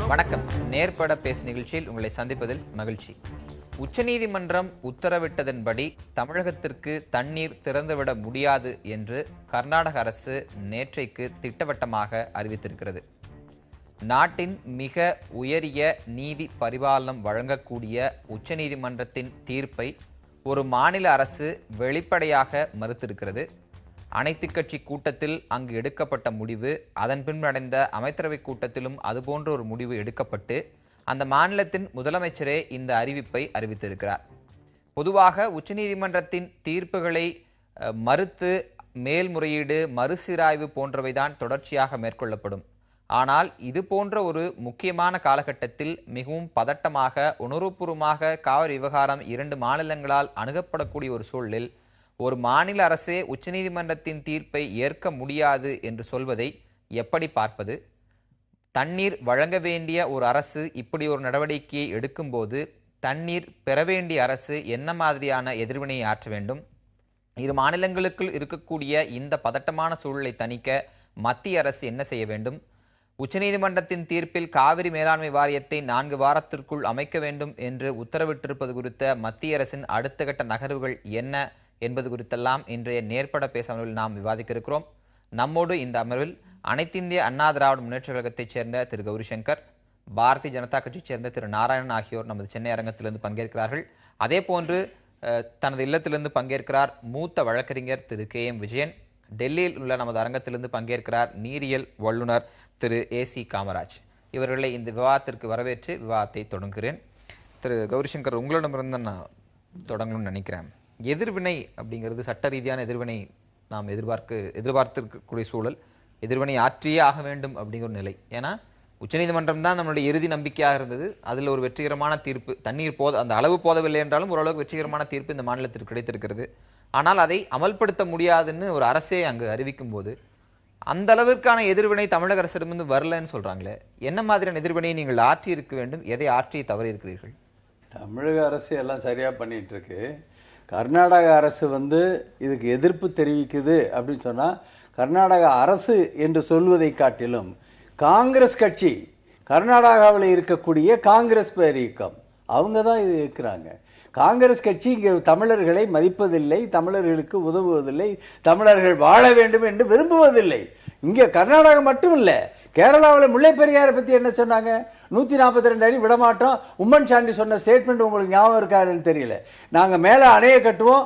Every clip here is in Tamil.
வணக்கம். நேர்பட பேசு நிகழ்ச்சியில் உங்களை சந்திப்பதில் மகிழ்ச்சி. உச்சநீதிமன்றம் உத்தரவிட்டதன்படி தமிழகத்திற்கு தண்ணீர் திறந்துவிட முடியாது என்று கர்நாடக அரசு நேற்றைக்கு திட்டவட்டமாக அறிவித்திருக்கிறது. நாட்டின் மிக உயரிய நீதி பரிபாலனம் வழங்கக்கூடிய உச்சநீதிமன்றத்தின் தீர்ப்பை ஒரு மாநில அரசு வெளிப்படையாக மறுத்திருக்கிறது. அனைத்து கட்சி கூட்டத்தில் அங்கு எடுக்கப்பட்ட முடிவு, அதன் பின் நடந்த அமைச்சரவை கூட்டத்திலும் அதுபோன்ற ஒரு முடிவு எடுக்கப்பட்டு அந்த மாநிலத்தின் முதலமைச்சரே இந்த அறிவிப்பை அறிவித்திருக்கிறார். பொதுவாக உச்சநீதிமன்றத்தின் தீர்ப்புகளை மறுத்து மேல்முறையீடு, மறுசீராய்வு போன்றவைதான் தொடர்ச்சியாக மேற்கொள்ளப்படும். ஆனால் இது போன்ற ஒரு முக்கியமான காலகட்டத்தில் மிகவும் பதட்டமாக, உணர்வுபூர்வமாக காவிரி விவகாரம் 2 மாநிலங்களால் அணுகப்படக்கூடிய ஒரு சூழலில் ஒரு மாநில அரசே உச்சநீதிமன்றத்தின் தீர்ப்பை ஏற்க முடியாது என்று சொல்வதை எப்படி பார்ப்பது? தண்ணீர் வழங்க வேண்டிய ஒரு அரசு இப்படி ஒரு நடவடிக்கையை எடுக்கும்போது தண்ணீர் பெற வேண்டிய அரசு என்ன மாதிரியான எதிர்வினையை ஆற்ற வேண்டும்? 2 மாநிலங்களுக்குள் இருக்கக்கூடிய இந்த பதட்டமான சூழலை தணிக்க மத்திய அரசு என்ன செய்ய வேண்டும்? உச்சநீதிமன்றத்தின் தீர்ப்பில் காவிரி மேலாண்மை வாரியத்தை 4 வாரத்திற்குள் அமைக்க வேண்டும் என்று உத்தரவிட்டிருப்பது குறித்த மத்திய அரசின் அடுத்த கட்ட நகர்வுகள் என்ன என்பது குறித்தெல்லாம் இன்றைய நேர்பட பேச அமர்வில் நாம் விவாதிக்க இருக்கிறோம். நம்மோடு இந்த அமர்வில் அனைத்திந்திய அண்ணா திராவிட முன்னேற்ற கழகத்தைச் சேர்ந்த திரு கௌரிசங்கர், பாரதிய ஜனதா கட்சியைச் சேர்ந்த திரு நாராயணன் ஆகியோர் நமது சென்னை அரங்கத்திலிருந்து பங்கேற்கிறார்கள். அதே போன்று தனது இல்லத்திலிருந்து பங்கேற்கிறார் மூத்த வழக்கறிஞர் திரு KM விஜயன். டெல்லியில் உள்ள நமது அரங்கத்திலிருந்து பங்கேற்கிறார் நீரியல் வல்லுநர் திரு AC காமராஜ். இவர்களை இந்த விவாதத்திற்கு வரவேற்று விவாதத்தை தொடங்குகிறேன். திரு கௌரிசங்கர், உங்களிடமிருந்து நான் தொடங்கணும்னு நினைக்கிறேன். எதிர்வினை அப்படிங்கிறது சட்ட ரீதியான எதிர்வினை நாம் எதிர்பார்த்திருக்கக்கூடிய சூழல். எதிர்வினை ஆற்றியே ஆக வேண்டும் அப்படிங்கிற ஒரு நிலை. ஏன்னா உச்சநீதிமன்றம் தான் நம்மளுடைய இறுதி நம்பிக்கையாக இருந்தது. அதில் ஒரு வெற்றிகரமான தீர்ப்பு, தண்ணீர் அந்த அளவு போதவில்லை என்றாலும் ஓரளவுக்கு வெற்றிகரமான தீர்ப்பு இந்த மாநிலத்திற்கு கிடைத்திருக்கிறது. ஆனால் அதை அமல்படுத்த முடியாதுன்னு ஒரு அரசே அங்கு அறிவிக்கும் போது அந்த அளவிற்கான எதிர்வினை தமிழக அரசிடமிருந்து வரலன்னு சொல்றாங்களே, என்ன மாதிரியான எதிர்வினையை நீங்கள் ஆற்றி இருக்க வேண்டும்? எதை ஆற்றி தவறி இருக்கிறீர்கள்? தமிழக அரசு எல்லாம் சரியா பண்ணிட்டு இருக்கு. கர்நாடக அரசு இதுக்கு எதிர்ப்பு தெரிவிக்குது அப்படின்னு சொன்னா, கர்நாடக அரசு என்று சொல்வதை காட்டிலும் காங்கிரஸ் கட்சி, கர்நாடகாவில் இருக்கக்கூடிய காங்கிரஸ் பேர் இயக்கம், அவங்க தான் இது இருக்கிறாங்க. காங்கிரஸ் கட்சி இங்கே தமிழர்களை மதிப்பதில்லை, தமிழர்களுக்கு உதவுவதில்லை, தமிழர்கள் வாழ வேண்டும் என்று விரும்புவதில்லை. இங்கே கர்நாடகா மட்டும் இல்லை, கேரளாவில் முல்லை பெரியாரை பற்றி என்ன சொன்னாங்க? 142 அடி விடமாட்டோம். உம்மன் சாண்டி சொன்ன ஸ்டேட்மெண்ட் உங்களுக்கு ஞாபகம் இருக்காருன்னு தெரியல. நாங்கள் மேலே அணையை கட்டுவோம்,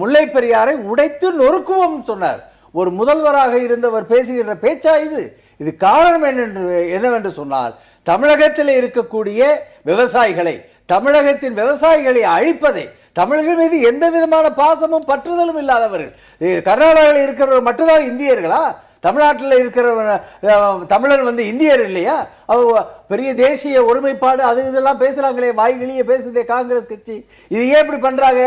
முல்லை பெரியாரை உடைத்து நொறுக்குவோம் சொன்னார். ஒரு முதல்வராக இருந்தவர் பேசுகின்ற பேச்சா இது? இது காரணம் என்னவென்று சொன்னால், தமிழகத்தில் இருக்கக்கூடிய விவசாயிகளை, தமிழகத்தின் விவசாயிகளை அழிப்பதை, தமிழர்கள் மீது எந்த விதமான பாசமும் பற்றுதலும் இல்லாதவர்கள். கர்நாடகாவில் இருக்கிறவர்கள் மட்டும்தான் இந்தியர்களா? தமிழ்நாட்டில் இருக்கிற தமிழர் இந்தியர் இல்லையா? பெரிய தேசிய ஒருமைப்பாடு அது இதெல்லாம் பேசுறாங்களே, வாய்களியே பேசுதே காங்கிரஸ் கட்சி. இது ஏன் இப்படி பண்றாங்க?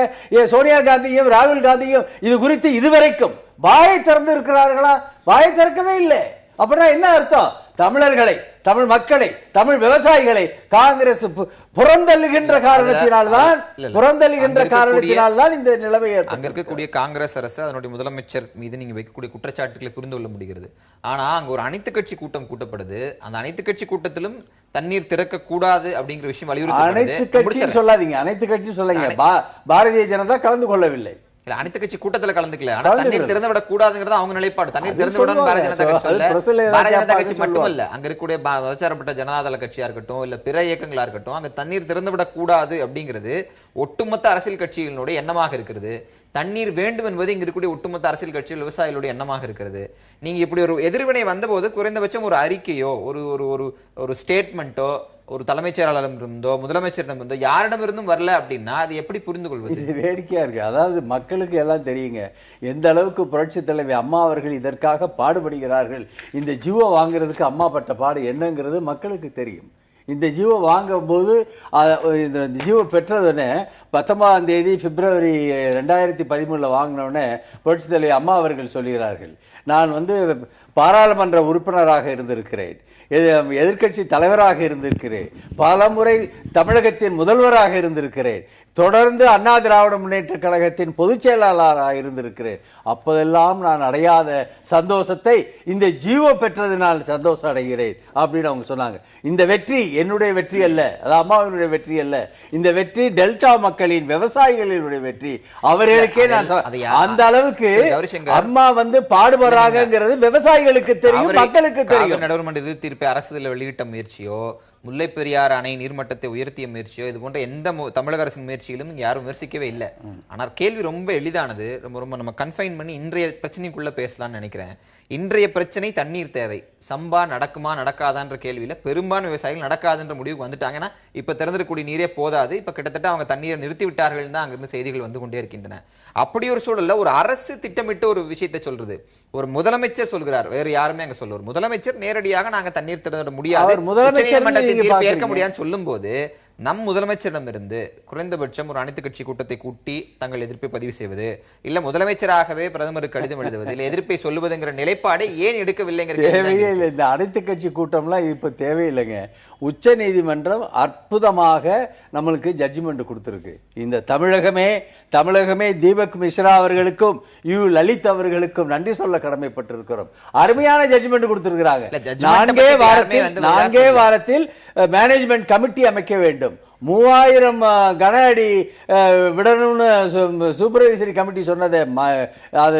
சோனியா காந்தியும் ராகுல் காந்தியும் இது குறித்து இதுவரைக்கும் வாயை திறந்து இருக்கிறார்களா? வாயை திறக்கவே இல்லை. அப்படின்னா என்ன அர்த்தம்? தமிழர்களை, தமிழ் மக்களை, தமிழ் விவசாயிகளை காங்கிரஸ் புறந்தள்ளுகின்ற காரணத்தினால்தான் இந்த நிலைமை ஏற்படும். அங்க இருக்கக்கூடிய காங்கிரஸ் அரசு, அதனுடைய முதலமைச்சர் மீது நீங்க வைக்கக்கூடிய குற்றச்சாட்டுகளை புரிந்து கொள்ள முடிகிறது. ஆனா அங்க ஒரு அனைத்து கட்சி கூட்டம் கூட்டப்படுது. அந்த அனைத்து கட்சி கூட்டத்திலும் தண்ணீர் திறக்க கூடாது அப்படிங்கிற விஷயம் வலியுறுத்தி, அனைத்து கட்சியும் சொல்லாதீங்க, அனைத்து கட்சியும் சொல்லுங்க. பாரதிய ஜனதா கலந்து கொள்ளவில்லை. அனைத்து கட்சி கூட்டத்தில் கலந்துக்கல. ஆனா தண்ணீர் திறந்து விட கூடாதுங்கிறது அவங்க நிலைப்பாடு. தண்ணீர் திறந்து விடணும் பாரதிய ஜனதா கட்சி சொல்ல. பாரதிய ஜனதா கட்சி மட்டுமல்ல, அங்க இருக்கக்கூடிய மதச்சார்பற்ற ஜனதாதள கட்சியா இருக்கட்டும், இல்ல பிற இயக்கங்களா இருக்கட்டும், அங்க தண்ணீர் திறந்து விட கூடாது அப்படிங்கிறது ஒட்டுமொத்த அரசியல் கட்சிகளுடைய எண்ணமாக இருக்கிறது. தண்ணீர் வேண்டும் என்பது இங்க இருக்கக்கூடிய ஒட்டுமொத்த அரசியல் கட்சிகள், விவசாயிகளுடைய எண்ணமாக இருக்கிறது. நீங்க இப்படி ஒரு எதிர்வினை வந்தபோது குறைந்தபட்சம் ஒரு அறிக்கையோ, ஒரு ஸ்டேட்மெண்ட்டோ, ஒரு தலைமைச் செயலாளரிடமிருந்தோ, முதலமைச்சரிடமிருந்தோ, யாரிடமிருந்தும் வரல அப்படின்னா அது எப்படி புரிந்து கொள்வது? இது வேடிக்கையா இருக்கு. அதாவது மக்களுக்கு எல்லாம் தெரியுங்க எந்த அளவுக்கு புரட்சி தலைவி அம்மா அவர்கள் இதற்காக பாடுபடுகிறார்கள். இந்த ஜீவோ வாங்குறதுக்கு அம்மா பட்ட பாடு என்னங்கிறது மக்களுக்கு தெரியும். இந்த ஜீவோ வாங்கும் போது இந்த ஜீவோ பெற்றதுடனே 19ஆம் தேதி பிப்ரவரி 2013 வாங்கினோடனே புரட்சித் தலைவர் அம்மா அவர்கள் சொல்கிறார்கள், நான் பாராளுமன்ற உறுப்பினராக இருந்திருக்கிறேன், எதிர்க்கட்சி தலைவராக இருந்திருக்கிறேன், பல முறை தமிழகத்தின் முதல்வராக இருந்திருக்கிறேன், தொடர்ந்து அண்ணா திராவிட முன்னேற்ற கழகத்தின் பொதுச் செயலாளராக இருந்திருக்கிறேன். அப்போதெல்லாம் நான் அடையாத சந்தோஷத்தை இந்த ஜீவோ பெற்றதினால் சந்தோஷம் அடைகிறேன் அப்படின்னு அவங்க சொன்னாங்க. இந்த வெற்றி என்னுடைய வெற்றி அல்ல, அது அம்மாவினுடைய வெற்றி அல்ல, இந்த வெற்றி டெல்டா மக்களின் விவசாயிகளினுடைய வெற்றி. அவர்களுக்கே நான் அந்த அளவுக்கு அம்மா பாடுபடுறாங்கிறது விவசாயிகளுக்கு தெரியும், மக்களுக்கு தெரியும். நடுவர்மன்ற தீர்ப்பை அரசு வெளியிட்ட முயற்சியோ, முல்லை பெரியாறு அணை நீர்மட்டத்தை உயர்த்திய முயற்சியோ, இது போன்ற எந்த தமிழக அரசின் முயற்சியிலும் யாரும் விமர்சிக்கவே இல்லை. ஆனால் கேள்வி ரொம்ப எளிதானது. ரொம்ப நம்ம கன்ஃபைன் பண்ணி இன்றைய பிரச்சனைக்குள்ள பேசலாம்னு நினைக்கிறேன். இன்றைய பிரச்சனை தண்ணீர் தேவை. சம்பா நடக்குமா நடக்காதான்ற கேள்வியில பெரும்பான்மை விவசாயிகள் நடக்காதுன்ற முடிவுக்கு வந்துட்டாங்கன்னா இப்ப திறந்திருக்கக்கூடிய நீரே போதாது, இப்ப கிட்டத்தட்ட அவங்க தண்ணீரை நிறுத்தி விட்டார்கள் தான் அங்கிருந்து செய்திகள் வந்து கொண்டே இருக்கின்றன. அப்படி ஒரு சூழல்ல ஒரு அரசு திட்டமிட்டு ஒரு விஷயத்தை சொல்றது, ஒரு முதலமைச்சர் சொல்கிறார், வேறு யாருமே அங்க சொல்ல, ஒரு முதலமைச்சர் நேரடியாக நாங்க தண்ணீர் திறந்துட முடியாது, உச்சநீதிமன்றத்தின் தீர்ப்பு ஏற்க முடியாதுன்னு சொல்லும் போது நம் முதலமைச்சரிடமிருந்து குறைந்தபட்சம் ஒரு அனைத்து கட்சி கூட்டத்தை கூட்டி தங்கள் எதிர்ப்பை பதிவு செய்வது, இல்ல முதலமைச்சராகவே பிரதமருக்கு கடிதம் எழுதுவது, இல்ல எதிர்ப்பை சொல்லுவதுங்கிற நிலைப்பாடை ஏன் எடுக்கவில்லைங்கிற தேவையே இல்லை. இந்த அனைத்து கட்சி கூட்டம்லாம் இப்ப தேவையில்லைங்க. உச்ச நீதிமன்றம் அற்புதமாக நம்மளுக்கு ஜட்ஜ்மெண்ட் கொடுத்திருக்கு. இந்த தமிழகமே தீபக் மிஸ்ரா அவர்களுக்கும் யு லலித் அவர்களுக்கும் நன்றி சொல்ல கடமைப்பட்டிருக்கிறோம். அருமையான ஜட்ஜ்மெண்ட் கொடுத்திருக்கிறாங்க. 4 வாரத்தில் மேனேஜ்மெண்ட் கமிட்டி அமைக்க வேண்டும், 3000 கன அடி விடணும்னு சூப்பர்வைசரி கமிட்டி சொன்னதை அதை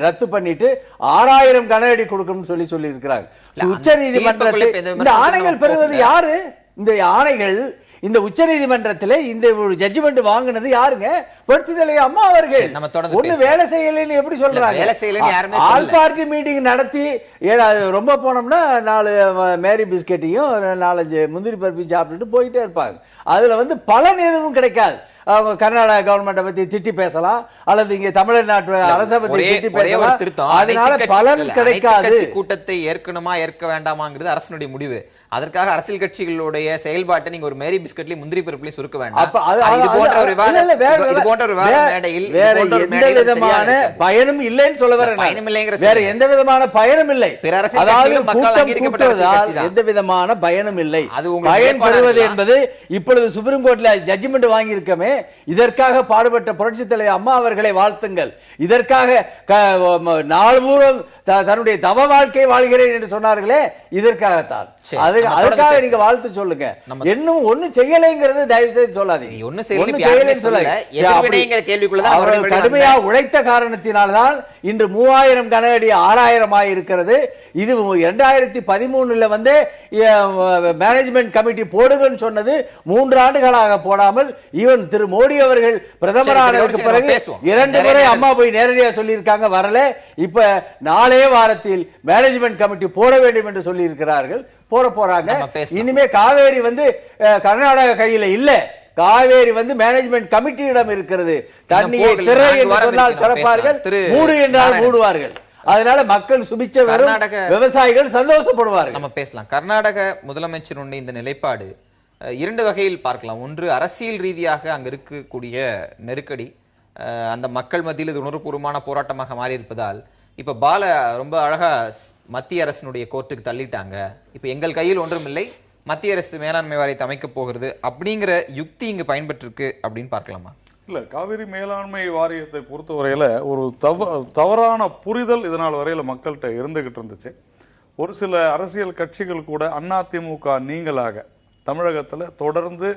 ரத்து பண்ணிட்டு 6000 கன அடி கொடுக்கணும்னு சொல்லி இருக்கிறாங்க. உச்ச நீதிமன்றத்தில் இந்த ஆணைகள் பெறுவது யாரு? இந்த ஆணைகள் இந்த உச்ச நீதிமன்றத்தில் இந்த ஜட்ஜ்மெண்ட் வாங்கினது யாருங்க? புரட்சித் தலைவர் அம்மா அவர்கள். ஒண்ணு வேலை செய்யலைன்னு எப்படி சொல்றாங்க? ஆல் பார்ட்டி மீட்டிங் நடத்தி ரொம்ப போனோம்னா 4 மேரி பிஸ்கெட்டையும் 4-5 முந்திரி பருப்பி சாப்பிட்டுட்டு போயிட்டே இருப்பாங்க. அதுல பலன் எதுவும் கிடைக்காது. அவங்க கர்நாடக கவர்மெண்ட் பத்தி திட்டி பேசலாம், அல்லது இங்க தமிழ்நாட்டு அரசை பத்தி திட்டி பேசலாம், அதனால பலன் கிடைக்காது. கூட்டத்தை ஏற்கனமா ஏற்க வேண்டாமாங்கிறது அரசுடைய முடிவு. அதற்காக அரசியல் கட்சிகளுடைய செயல்பாட்டை நீங்க ஒரு மேரி பிஸ்கட்லயும் முந்திரி பருப்புலையும் சுருக்க வேண்டாம். இது போன்ற ஒரு மேடையில் எந்த விதமான பயனும் இல்லைன்னு சொல்ல வர, வேற எந்த விதமான பயனும் இல்லை. எந்த விதமான பயனும் இல்லை. பயன் பெறுவது என்பது இப்பொழுது சுப்ரீம் கோர்ட்ல ஜட்ஜ்மெண்ட் வாங்கி இருக்கமே, இதற்காக பாடுபட்ட புரட்சித் தலைவர் அம்மா அவர்களை வாழ்த்துங்கள். இதற்காக நாள்பூரம் தன்னுடைய தவ வாழ்க்கை வாழ்கிறேன் என்று சொன்னார்களே, இதற்காகத்தான். அதுக்காக நீங்க வாழ்த்து சொல்லுங்க. இன்னும் ஒண்ணு செய்யலைங்கிறது தயவு செய்து சொல்லாதீங்க. அவர்கள் கடுமையா உழைத்த காரணத்தினால்தான் இன்று 3000 கன அடி 6000 ஆயிருக்கிறது. இது 2013 மேனேஜ்மெண்ட் கமிட்டி போடுங்கன்னு சொன்னது 3 ஆண்டுகளாக போடாமல், ஈவன் திரு மோடி அவர்கள் பிரதமரானதற்கு பிறகு 2 முறை அம்மா போய் நேரடியாக சொல்லியிருக்காங்க, வரல. இப்ப 4 வாரத்தில் மேனேஜ்மெண்ட் கமிட்டி போட வேண்டும் என்று சொல்லி இருக்கிறார்கள், போட போறாங்க. இனிமே காவேரி கர்நாடக கையில இல்ல, காவேரி மேனேஜ்மெண்ட் கமிட்டியிடம் இருக்கிறது. தண்ணியை திற என்று சொன்னால் திறப்பார்கள், மூடு என்றால் மூடுவார்கள். அதனால மக்கள் சுபிச்ச விவசாயிகள் சந்தோஷப்படுவார்கள். நம்ம பேசலாம். கர்நாடக முதலமைச்சருடைய இந்த நிலைப்பாடு 2 வகையில் பார்க்கலாம். ஒன்று, அரசியல் ரீதியாக அங்க இருக்கக்கூடிய நெருக்கடி, அந்த மக்கள் மத்தியில் இது உணர்வுபூர்வமான போராட்டமாக மாறி இருப்பதால் இப்ப பால ரொம்ப அழகா மத்திய அரசினுடைய கோர்ட்டுக்கு தள்ளிட்டாங்க, இப்ப எங்கள் கையில் ஒன்றும் இல்லை, மத்திய அரசு மேலாண்மை வாரியத்தை அமைக்க போகிறது அப்படிங்கிற யுக்தி இங்கு பயன்பட்டிருக்கு அப்படின்னு பார்க்கலாமா? இல்ல, காவிரி மேலாண்மை வாரியத்தை பொறுத்தவரையில ஒரு தவறான புரிதல் இதனால் வரையில மக்கள்கிட்ட இருந்துகிட்டு இருந்துச்சு. ஒரு சில அரசியல் கட்சிகள் கூட அதிமுக நீங்களாக தமிழகத்தில் தொடர்ந்து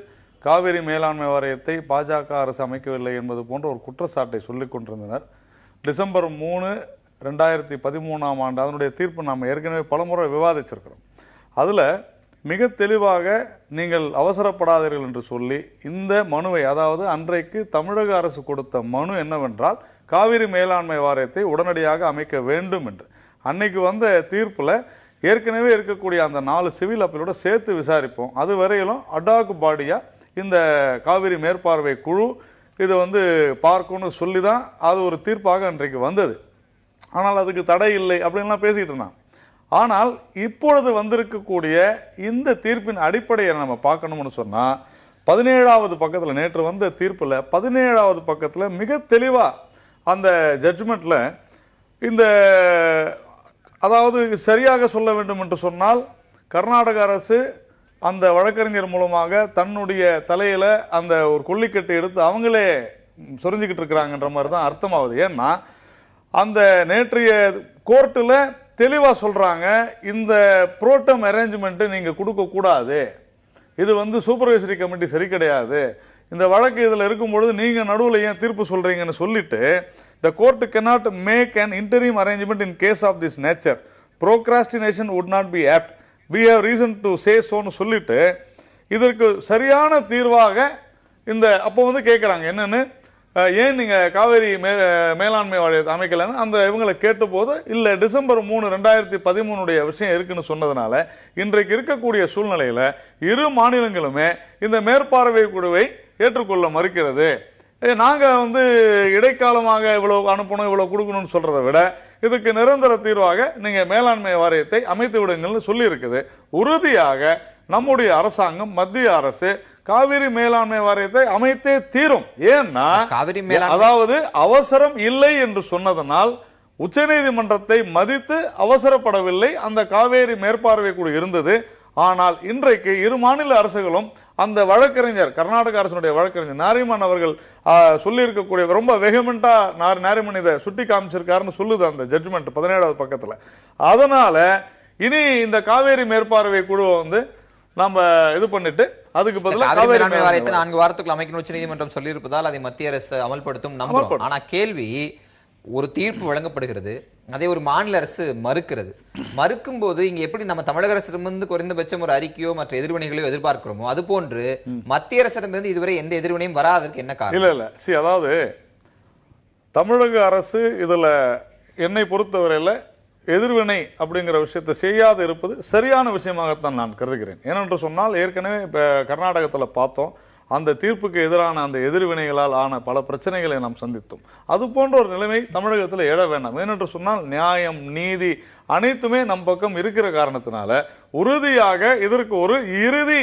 காவிரி மேலாண்மை வாரியத்தை பாஜக அரசு அமைக்கவில்லை என்பது போன்ற ஒரு குற்றச்சாட்டை சொல்லிக் கொண்டிருந்தனர். டிசம்பர் 3, 2013 அதனுடைய தீர்ப்பு நாம் ஏற்கனவே பலமுறை விவாதிச்சிருக்கிறோம். அதில் மிக தெளிவாக நீங்கள் அவசரப்படாதீர்கள் என்று சொல்லி இந்த மனுவை, அதாவது அன்றைக்கு தமிழக அரசு கொடுத்த மனு என்னவென்றால் காவிரி மேலாண்மை வாரியத்தை உடனடியாக அமைக்க வேண்டும் என்று. அன்னைக்கு வந்த தீர்ப்பில் ஏற்கனவே இருக்கக்கூடிய அந்த 4 சிவில் அப்பீலோட சேர்த்து விசாரிப்போம், அது வரையிலும் அடாக் பாடியா இந்த காவிரி மேற்பார்வை குழு இதை பார்க்கும்னு சொல்லி தான் அது ஒரு தீர்ப்பாக அன்றைக்கு வந்தது. ஆனால் அதுக்கு தடை இல்லை அப்படின்லாம் பேசிக்கிட்டு இருந்தான். ஆனால் இப்பொழுது வந்திருக்கக்கூடிய இந்த தீர்ப்பின் அடிப்படையை நம்ம பார்க்கணும்னு சொன்னா 17வது பக்கத்துல நேற்று வந்த தீர்ப்புல 17வது பக்கத்துல மிக தெளிவா அந்த ஜட்ஜ்மெண்ட்ல இந்த அதாவது சரியாக சொல்ல வேண்டும் என்று சொன்னால் கர்நாடக அரசு அந்த வழக்கறிஞர் மூலமாக தன்னுடைய தலையில அந்த ஒரு கொல்லிக்கட்டை எடுத்து அவங்களே சொரிஞ்சுக்கிட்டு இருக்கிறாங்கன்ற மாதிரி தான் அர்த்தமாகுது. ஏன்னா அந்த நேற்றைய கோர்ட்டில் தெளிவா சொல்றாங்க, இந்த புரோட்டம் அரேஞ்ச்மெண்ட் நீங்க கொடுக்க கூடாது, இது சூப்பர்வைசரி கமிட்டி சரி கிடையாது, இந்த வழக்கு இதுல இருக்கும்பொழுது நீங்க நடுவில் ஏன் தீர்ப்பு சொல்றீங்கன்னு சொல்லிட்டு the court cannot make an interim arrangement in case of this nature, procrastination would not be apt, we have reason to say so னு சொல்லிட்டு இதற்கு சரியான தீர்வாக இந்த அப்போ கேட்கறாங்க என்னன்னு, ஏன் நீங்க காவேரி மேலாண்மை வாரியத்தை அமைக்கலன்னு அந்த இவங்களை கேட்ட போது இல்ல டிசம்பர் 3, 2013 விஷயம் இருக்குன்னு சொன்னதுனால இன்றைக்கு இருக்கக்கூடிய சூழ்நிலையில இரு மாநிலங்களுமே இந்த மேற்பார்வை குழுவை ஏற்றுக்கொள்ள மறுக்கிறது. நாங்க இடைக்காலமாக இவ்வளவு அனுப்பணும் இவ்வளவு கொடுக்கணும்னு சொல்றதை விட இதுக்கு நிரந்தர தீர்வாக நீங்க மேலாண்மை வாரியத்தை அமைத்து விடுங்கள்னு சொல்லி இருக்குது. உறுதியாக நம்முடைய அரசாங்கம் மத்திய அரசு காவிரி மேலாண்மை வாரியத்தை அமைத்தே தீரும். ஏன்னா அதாவது அவசரம் இல்லை என்று சொன்னதனால் உச்சநீதிமன்றத்தை மதித்து அவசரப்படவில்லை, அந்த காவேரி மேற்பார்வை குழு இருந்தது. ஆனால் இன்றைக்கு இரு மாநில அரசுகளும் அந்த வழக்கறிஞர் கர்நாடக அரசுடைய வழக்கறிஞர் நாரிமன் அவர்கள் சொல்லி இருக்கக்கூடிய ரொம்ப வெகமெண்டா நாரிமன் இதை சுட்டி காமிச்சிருக்காருன்னு சொல்லுது அந்த ஜட்ஜ்மெண்ட் 17வது பக்கத்துல. அதனால இனி இந்த காவேரி மேற்பார்வை குழுவை நம்ம இது பண்ணிட்டு அதுக்கு பதிலாக காவிரி மேலாண்மை வாரியத்தை 4 வாரத்துக்குள் அமைக்கணும் உச்சநீதிமன்றம் சொல்லி இருப்பதால் அதை மத்திய அரசு அமல்படுத்தும் நம்புறோம். ஆனா கேள்வி, ஒரு தீர்ப்பு வழங்கப்படுகிறது, அதே ஒரு மாநில அரசு மறுக்கும் போது இங்க எப்படி நம்ம தமிழக அரசிடமிருந்து குறைந்தபட்சம் ஒரு அறிக்கையோ மற்ற எதிர்வினைகளையோ எதிர்பார்க்கிறோமோ அது போன்று மத்திய அரசிடமிருந்து இதுவரை எந்த எதிர்வினையும் வராதற்கு என்ன காரணம்? இல்ல அதாவது தமிழக அரசு இதுல என்னை பொறுத்தவரையில எதிர்வினை அப்படிங்கிற விஷயத்தை செய்யாது இருப்பது சரியான விஷயமாகத்தான் நான் கருதுகிறேன். ஏனென்று சொன்னால் ஏற்கனவே இப்ப கர்நாடகத்தில் பார்த்தோம், அந்த தீர்ப்புக்கு எதிரான அந்த எதிர்வினைகளால் ஆன பல பிரச்சனைகளை நாம் சந்தித்தோம். அது போன்ற ஒரு நிலைமை தமிழகத்தில் எழ வேண்டாம். ஏனென்று சொன்னால் நியாயம் நீதி அனைத்துமே நம் பக்கம் இருக்கிற காரணத்தினால உறுதியாக இதற்கு ஒரு இறுதி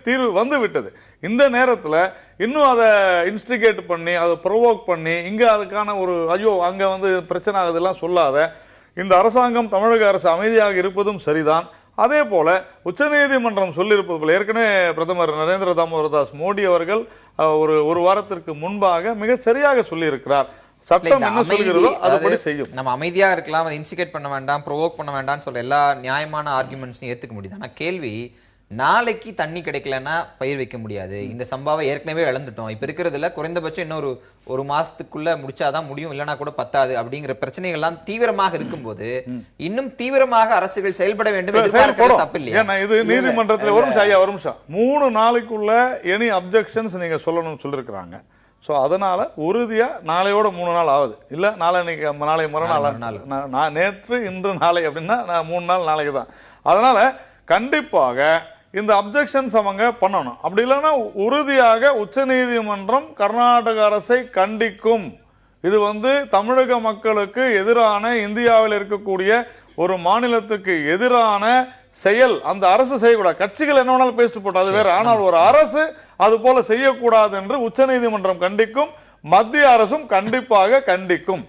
தீர்வு வந்து விட்டது. இந்த நேரத்தில் இன்னும் அதை இன்ஸ்டிகேட் பண்ணி அதை ப்ரொவோக் பண்ணி இங்க அதுக்கான ஒரு ஐயோ அங்க பிரச்சனை ஆகுதெல்லாம் சொல்லாத இந்த அரசாங்கம் தமிழக அரசு அமைதியாக இருப்பதும் சரிதான். அதே போல உச்சநீதிமன்றம் சொல்லியிருப்பது போல ஏற்கனவே பிரதமர் நரேந்திர தாமோதர் மோடி அவர்கள் ஒரு வாரத்திற்கு முன்பாக மிக சரியாக சொல்லி இருக்கிறார். சட்டம் என்ன சொல்கிறதோ அதுபடி செய்யும். நம்ம அமைதியா இருக்கலாம், அதை இன்ஸ்டிகேட் பண்ண வேண்டாம், ப்ரொவோக் பண்ண வேண்டாம்னு சொல்ல எல்லா நியாயமான ஆர்குமெண்ட்ஸையும் ஏத்துக்க முடியுது. ஆனா கேள்வி, நாளைக்கு தண்ணி கிடைக்கலன்னா பயிர் வைக்க முடியாது, இந்த சம்பாவை ஏற்கனவே இழந்துட்டோம், இப்ப இருக்கிறதுல குறைந்தபட்சம் இன்னொரு ஒரு மாசத்துக்குள்ள முடிச்சாதான் முடியும், இல்லைன்னா கூட பத்தாது அப்படிங்கிற பிரச்சனைகள் எல்லாம் தீவிரமாக இருக்கும்போது இன்னும் தீவிரமாக அரசுகள் செயல்பட வேண்டும் தப்பு இல்லையா? இது நீதிமன்றத்தில் ஒரு நிமிஷம் 3 நாளைக்குள்ள எனி அப்ஜெக்ஷன்ஸ் நீங்க சொல்லணும்னு சொல்லிருக்கிறாங்க. சோ அதனால உறுதியா நாளையோட 3 நாள் ஆகுது, இல்ல நாளை மறுநாள், நேற்று இன்று நாளை அப்படின்னா 3 நாள் நாளைக்கு தான். அதனால கண்டிப்பாக இந்த அப்ஜெக்ஷன்ஸ் அவங்க பண்ணணும். அப்படி இல்லைன்னா உறுதியாக உச்சநீதிமன்றம் கர்நாடக அரசை கண்டிக்கும். இது தமிழக மக்களுக்கு எதிரான, இந்தியாவில் இருக்கக்கூடிய ஒரு மாநிலத்துக்கு எதிரான செயல் அந்த அரசு செய்யக்கூடாது. கட்சிகள் என்ன வேணாலும் பேசிட்டு போட்டு அது வேற, ஆனால் ஒரு அரசு அது போல செய்யக்கூடாது என்று உச்சநீதிமன்றம் கண்டிக்கும், மத்திய அரசும் கண்டிப்பாக கண்டிக்கும்.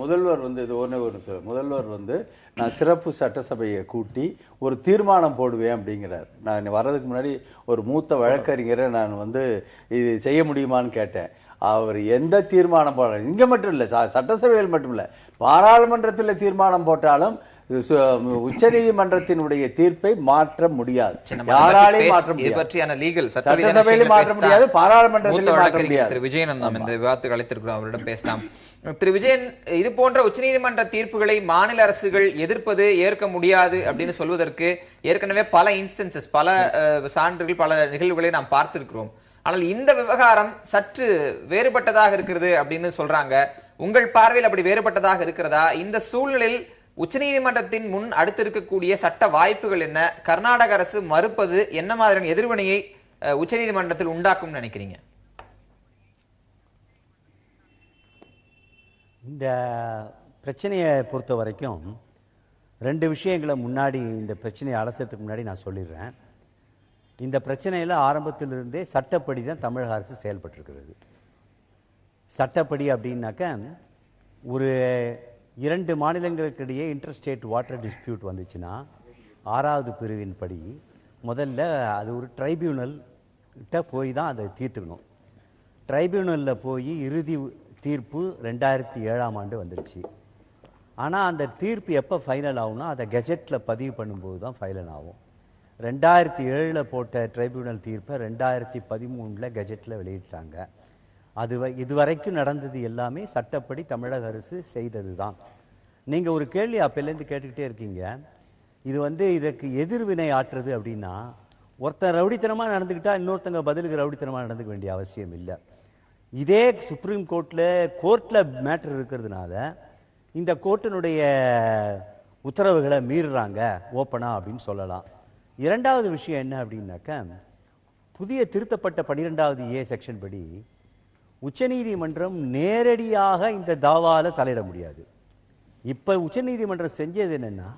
முதல்வர் முதல்வர் நான் சிறப்பு சட்டசபையை கூட்டி ஒரு தீர்மானம் போடுவேன் அப்படிங்கிறார். நான் வர்றதுக்கு முன்னாடி ஒரு மூத்த வழக்கறிஞரை நான் இது செய்ய முடியுமான்னு கேட்டேன். அவர் எந்த தீர்மானம் போடுறாரு, இங்க மட்டும் இல்ல சட்டசபையில் மட்டும் இல்ல பாராளுமன்றத்தில் தீர்மானம் போட்டாலும் உச்சநீதிமன்றத்தினுடைய தீர்ப்பை மாற்ற முடியாது, யாராலையும் மாற்ற முடியாது, சட்டசபையிலும் மாற்ற முடியாது, பாராளுமன்றத்திலும் மாற்ற முடியாது. திரு விஜயன் நாம் இந்த விவாதத்துக்கு அழைத்திருக்கிறோம், அவரிடம் பேசலாம். திரு விஜயன், இது போன்ற உச்சநீதிமன்ற தீர்ப்புகளை மாநில அரசுகள் எதிர்ப்பது ஏற்க முடியாது அப்படின்னு சொல்வதற்கு ஏற்கனவே பல இன்ஸ்டன்சஸ், பல சான்றுகள், பல நிகழ்வுகளை நாம் பார்த்திருக்கிறோம். ஆனால் இந்த விவகாரம் சற்று வேறுபட்டதாக இருக்கிறது அப்படின்னு சொல்றாங்க. உங்கள் பார்வையில் அப்படி வேறுபட்டதாக இருக்கிறதா? இந்த சூழ்நிலையில் உச்சநீதிமன்றத்தின் முன் அடுத்து இருக்கக்கூடிய சட்ட வாய்ப்புகள் என்ன? கர்நாடக அரசு மறுப்பது என்ன மாதிரியான எதிர்வினையை உச்சநீதிமன்றத்தில் உண்டாக்கும் நினைக்கிறீங்க? இந்த பிரச்சனையை பொறுத்த வரைக்கும் 2 விஷயங்களை முன்னாடி இந்த பிரச்சனையை அலசறதுக்கு முன்னாடி நான் சொல்லிடுறேன். இந்த பிரச்சனையில் ஆரம்பத்திலிருந்தே சட்டப்படி தான் தமிழக அரசு செயல்பட்டிருக்கிறது. சட்டப்படி அப்படின்னாக்க ஒரு 2 மாநிலங்களுக்கு இடையே இன்டர்ஸ்டேட் வாட்டர் டிஸ்பியூட் வந்துச்சுன்னா 6வது பிரிவின் படி முதல்ல அது ஒரு ட்ரைபியூனல் கிட்ட போய் தான் அதை தீர்த்துக்கணும். ட்ரைபியூனலில் போய் இறுதி தீர்ப்பு 2007ஆம் ஆண்டு வந்துருச்சு. ஆனால் அந்த தீர்ப்பு எப்போ ஃபைனல் ஆகும்னா அதை கெஜெட்டில் பதிவு பண்ணும்போது தான் ஃபைனல் ஆகும். 2007 போட்ட ட்ரைபியூனல் தீர்ப்பை 2013 கெஜெட்டில் வெளியிட்டாங்க. இதுவரைக்கும் நடந்தது எல்லாமே சட்டப்படி தமிழக அரசு செய்தது தான். நீங்கள் ஒரு கேள்வி அப்போலேருந்து கேட்டுக்கிட்டே இருக்கீங்க, இது இதுக்கு எதிர்வினை ஆற்றுறது அப்படின்னா, ஒருத்தன் ரவுடித்தனமாக நடந்துக்கிட்டால் இன்னொருத்தங்க பதிலுக்கு ரவுடித்தனமாக நடந்துக்க வேண்டிய அவசியம் இல்லை. இதே சுப்ரீம் கோர்ட்டில் மேட்டர் இருக்கிறதுனால இந்த கோர்ட்டினுடைய உத்தரவுகளை மீறுறாங்க ஓப்பனா அப்படின்னு சொல்லலாம். 2வது விஷயம் என்ன அப்படின்னாக்க, புதிய திருத்தப்பட்ட 12வது ஏ செக்ஷன் படி உச்சநீதிமன்றம் நேரடியாக இந்த தாவால தலையிட முடியாது. இப்போ உச்சநீதிமன்றம் செஞ்சது என்னன்னா,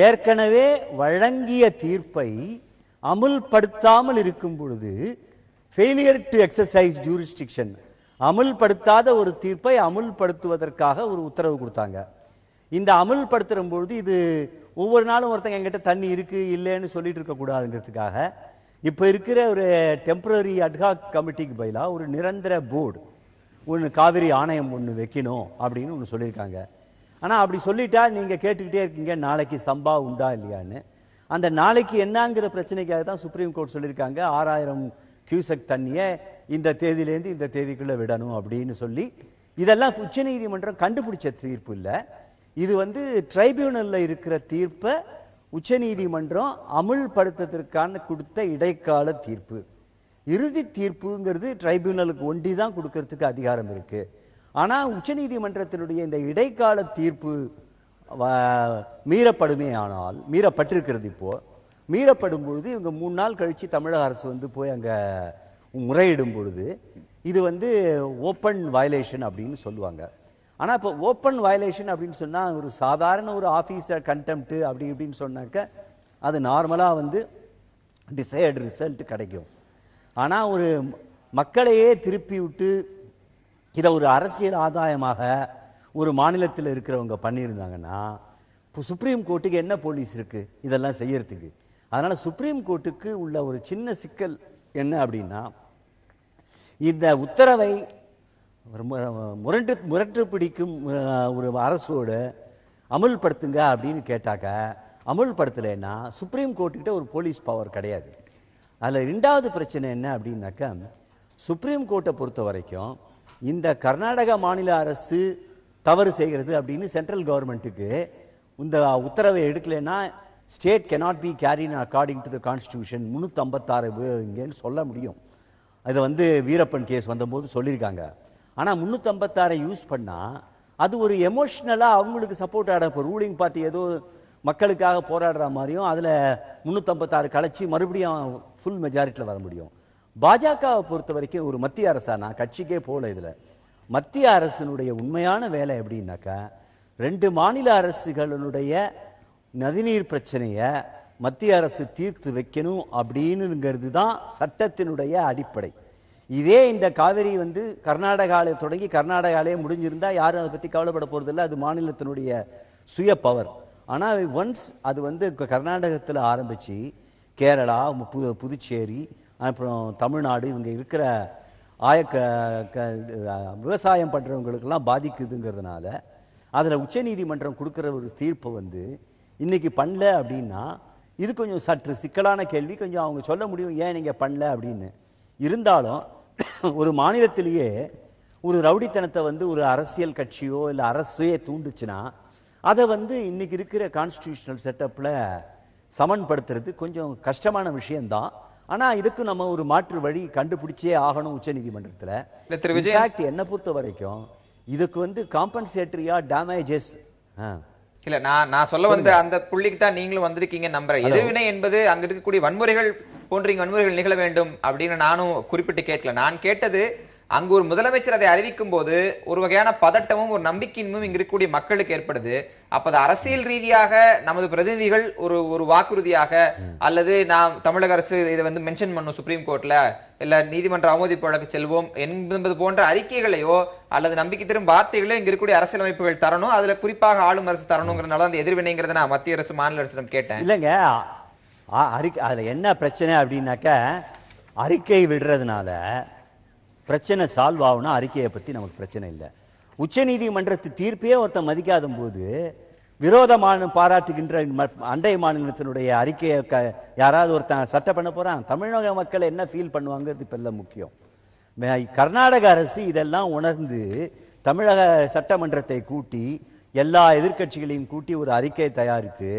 ஏற்கனவே வழங்கிய தீர்ப்பை அமுல்படுத்தாமல் இருக்கும் பொழுது ஃபெயிலியர் டு எக்ஸசைஸ் ஜூரிஸ்டிக்ஷன், அமுல்படுத்தாத ஒரு தீர்ப்பை அமுல்படுத்துவதற்காக ஒரு உத்தரவு கொடுத்தாங்க. இந்த அமுல்படுத்துற பொழுது இது ஒவ்வொரு நாளும் ஒருத்தங்க என்கிட்ட தண்ணி இருக்கு இல்லைன்னு சொல்லிட்டு இருக்கக்கூடாதுங்கிறதுக்காக இப்போ இருக்கிற ஒரு டெம்பரரி அட்ஹாக் கமிட்டிக்கு பதிலாக ஒரு நிரந்தர போர்டு ஒன்று, காவிரி ஆணையம் ஒன்று வைக்கணும் அப்படின்னு ஒன்று சொல்லியிருக்காங்க. ஆனால் அப்படி சொல்லிட்டா நீங்கள் கேட்டுக்கிட்டே இருக்கீங்க நாளைக்கு சம்பா உண்டா இல்லையான்னு. அந்த நாளைக்கு என்னங்கிற பிரச்சனைக்காக தான் சுப்ரீம் கோர்ட் சொல்லியிருக்காங்க 6000 கியூசெக் தண்ணியை இந்த தேதியிலேருந்து இந்த தேதிக்குள்ளே விடணும் அப்படின்னு சொல்லி. இதெல்லாம் உச்சநீதிமன்றம் கண்டுபிடிச்ச தீர்ப்பு இல்லை. இது ட்ரைபியூனலில் இருக்கிற தீர்ப்பை உச்சநீதிமன்றம் அமுல்படுத்துவதற்கான கொடுத்த இடைக்கால தீர்ப்பு. இறுதி தீர்ப்புங்கிறது ட்ரைபியூனலுக்கு ஒண்டி தான் கொடுக்கறதுக்கு அதிகாரம் இருக்கு. ஆனால் உச்சநீதிமன்றத்தினுடைய இந்த இடைக்கால தீர்ப்பு மீறப்படுமே ஆனால், மீறப்பட்டிருக்கிறது. இப்போ மீறப்படும் பொழுது இவங்க 3 நாள் கழிச்சு தமிழக அரசு போய் அங்கே முறையிடும் பொழுது இது ஓப்பன் வயலேஷன் அப்படின்னு சொல்லுவாங்க. ஆனால் இப்போ ஓப்பன் வயலேஷன் அப்படின்னு சொன்னால் ஒரு சாதாரண ஒரு ஆஃபீஸர் கண்டெம்ப்ட் அப்படி இப்படின்னு சொன்னாக்க அது நார்மலாக டிசைர்டு ரிசல்ட் கிடைக்கும். ஆனால் ஒரு மக்களையே திருப்பி விட்டு இதை ஒரு அரசியல் ஆதாயமாக ஒரு மாநிலத்தில் இருக்கிறவங்க பண்ணியிருந்தாங்கன்னா, இப்போ சுப்ரீம் கோர்ட்டுக்கு என்ன போலீஸ் இருக்குது இதெல்லாம் செய்யறதுக்கு? அதனால் சுப்ரீம் கோர்ட்டுக்கு உள்ள ஒரு சின்ன சிக்கல் என்ன அப்படின்னா, இந்த உத்தரவை முரட்டு பிடிக்கும் ஒரு அரசோடு அமுல்படுத்துங்க அப்படின்னு கேட்டாக்க அமுல்படுத்தலைன்னா சுப்ரீம் கோர்ட்டுக்கிட்ட ஒரு போலீஸ் பவர் கிடையாது. அதில் 2வது பிரச்சனை என்ன அப்படின்னாக்கா, சுப்ரீம் கோர்ட்டை பொறுத்த வரைக்கும் இந்த கர்நாடக மாநில அரசு தவறு செய்கிறது அப்படின்னு சென்ட்ரல் கவர்மெண்ட்டுக்கு இந்த உத்தரவை எடுக்கலைன்னா state cannot be carried according to the constitution 356 இங்கேன்னு சொல்ல முடியும். அது வீரப்பன் கேஸ் வந்தபோது சொல்லியிருக்காங்க. ஆனால் 356 யூஸ் பண்ணால் அது ஒரு எமோஷ்னலாக அவங்களுக்கு சப்போர்ட் ஆட, இப்போ ரூலிங் பார்ட்டி ஏதோ மக்களுக்காக போராடுற மாதிரியும் அதில் 356 கலைச்சி மறுபடியும் ஃபுல் மெஜாரிட்டியில் வர முடியும். பாஜகவை பொறுத்த வரைக்கும் ஒரு மத்திய அரசா, நான் கட்சிக்கே போகல, இதில் மத்திய அரசினுடைய உண்மையான வேலை எப்படின்னாக்கா, 2 மாநில அரசுகளுடைய நதிநீர் பிரச்சனையை மத்திய அரசு தீர்த்து வைக்கணும் அப்படின்னுங்கிறது தான் சட்டத்தினுடைய அடிப்படை. இதே இந்த காவிரி கர்நாடகாவிலே தொடங்கி கர்நாடகாவிலே முடிஞ்சிருந்தா யாரும் அதை பற்றி கவலைப்பட போகிறதில்லை, அது மாநிலத்தினுடைய சுய பவர். ஆனால் ஒன்ஸ் அது கர்நாடகத்தில் ஆரம்பித்து கேரளா, புதுச்சேரி, அப்புறம் தமிழ்நாடு, இவங்க இருக்கிற விவசாயம் பண்ணுறவங்களுக்கெல்லாம் பாதிக்குதுங்கிறதுனால அதில் உச்சநீதிமன்றம் கொடுக்குற ஒரு தீர்ப்பை இன்னைக்கு பண்ணல அப்படின்னா இது கொஞ்சம் சற்று சிக்கலான கேள்வி. கொஞ்சம் அவங்க சொல்ல முடியும் ஏன் நீங்கள் பண்ணல அப்படின்னு. இருந்தாலும் ஒரு மாநிலத்திலேயே ஒரு ரவுடித்தனத்தை ஒரு அரசியல் கட்சியோ இல்லை அரசையே தூண்டுச்சுன்னா அதை இன்னைக்கு இருக்கிற கான்ஸ்டிடியூஷனல் செட்டப்பில் சமன்படுத்துறது கொஞ்சம் கஷ்டமான விஷயம்தான். ஆனால் இதுக்கு நம்ம ஒரு மாற்று வழி கண்டுபிடிச்சே ஆகணும் உச்சநீதிமன்றத்தில். என்னை பொறுத்த வரைக்கும் இதுக்கு காம்பன்சேட்டரியா டேமேஜஸ் இல்ல நான் சொல்ல அந்த புள்ளிக்கு தான் நீங்களும் வந்திருக்கீங்க நம்புறேன். எதிர்வினை என்பது அங்க இருக்கக்கூடிய வன்முறைகள் போன்ற வன்முறைகள் நிகழ வேண்டும் அப்படின்னு நானும் குறிப்பிட்டு கேட்கல. நான் கேட்டது அங்கு ஒரு முதலமைச்சர் அதை அறிவிக்கும் போது ஒரு வகையான பதட்டமும் ஒரு நம்பிக்கையின்மும் இங்க இருக்கக்கூடிய மக்களுக்கு ஏற்படுது. அப்ப அது அரசியல் ரீதியாக நமது பிரதிநிதிகள் ஒரு வாக்குறுதியாக அல்லது நாம் தமிழக அரசு இதை வந்து மென்ஷன் பண்ணும் சுப்ரீம் கோர்ட்ல இல்ல நீதிமன்ற அவமதிப்பு வழக்கு செல்வோம் என்பது போன்ற அறிக்கைகளையோ அல்லது நம்பிக்கை தரும் வார்த்தைகளோ இங்க இருக்கக்கூடிய அரசியல் அமைப்புகள் தரணும், அதுல குறிப்பாக ஆளும் அரசு தரணுங்கிறதுனால அந்த எதிர்வினைங்கிறத நான் மத்திய அரசு மாநில அரசிடம் கேட்டேன். இல்லைங்க, அதுல என்ன பிரச்சனை அப்படின்னாக்க அறிக்கை விடுறதுனால பிரச்சனை சால்வ் ஆகும்னா அறிக்கையை பத்தி நமக்கு பிரச்சனை இல்லை. உச்ச நீதிமன்றத்து தீர்ப்பையே ஒருத்தன் மதிக்காத போது விரோதமான பாராட்டுகின்ற அண்டை மாநிலத்தினுடைய அறிக்கையை யாராவது ஒருத்தன் சட்டம் பண்ண போறான்? தமிழக மக்கள் என்ன ஃபீல் பண்ணுவாங்கிறது இப்ப எல்லாம் முக்கியம். கர்நாடக அரசு இதெல்லாம் உணர்ந்து தமிழக சட்டமன்றத்தை கூட்டி எல்லா எதிர்க்கட்சிகளையும் கூட்டி ஒரு அறிக்கையை தயாரித்து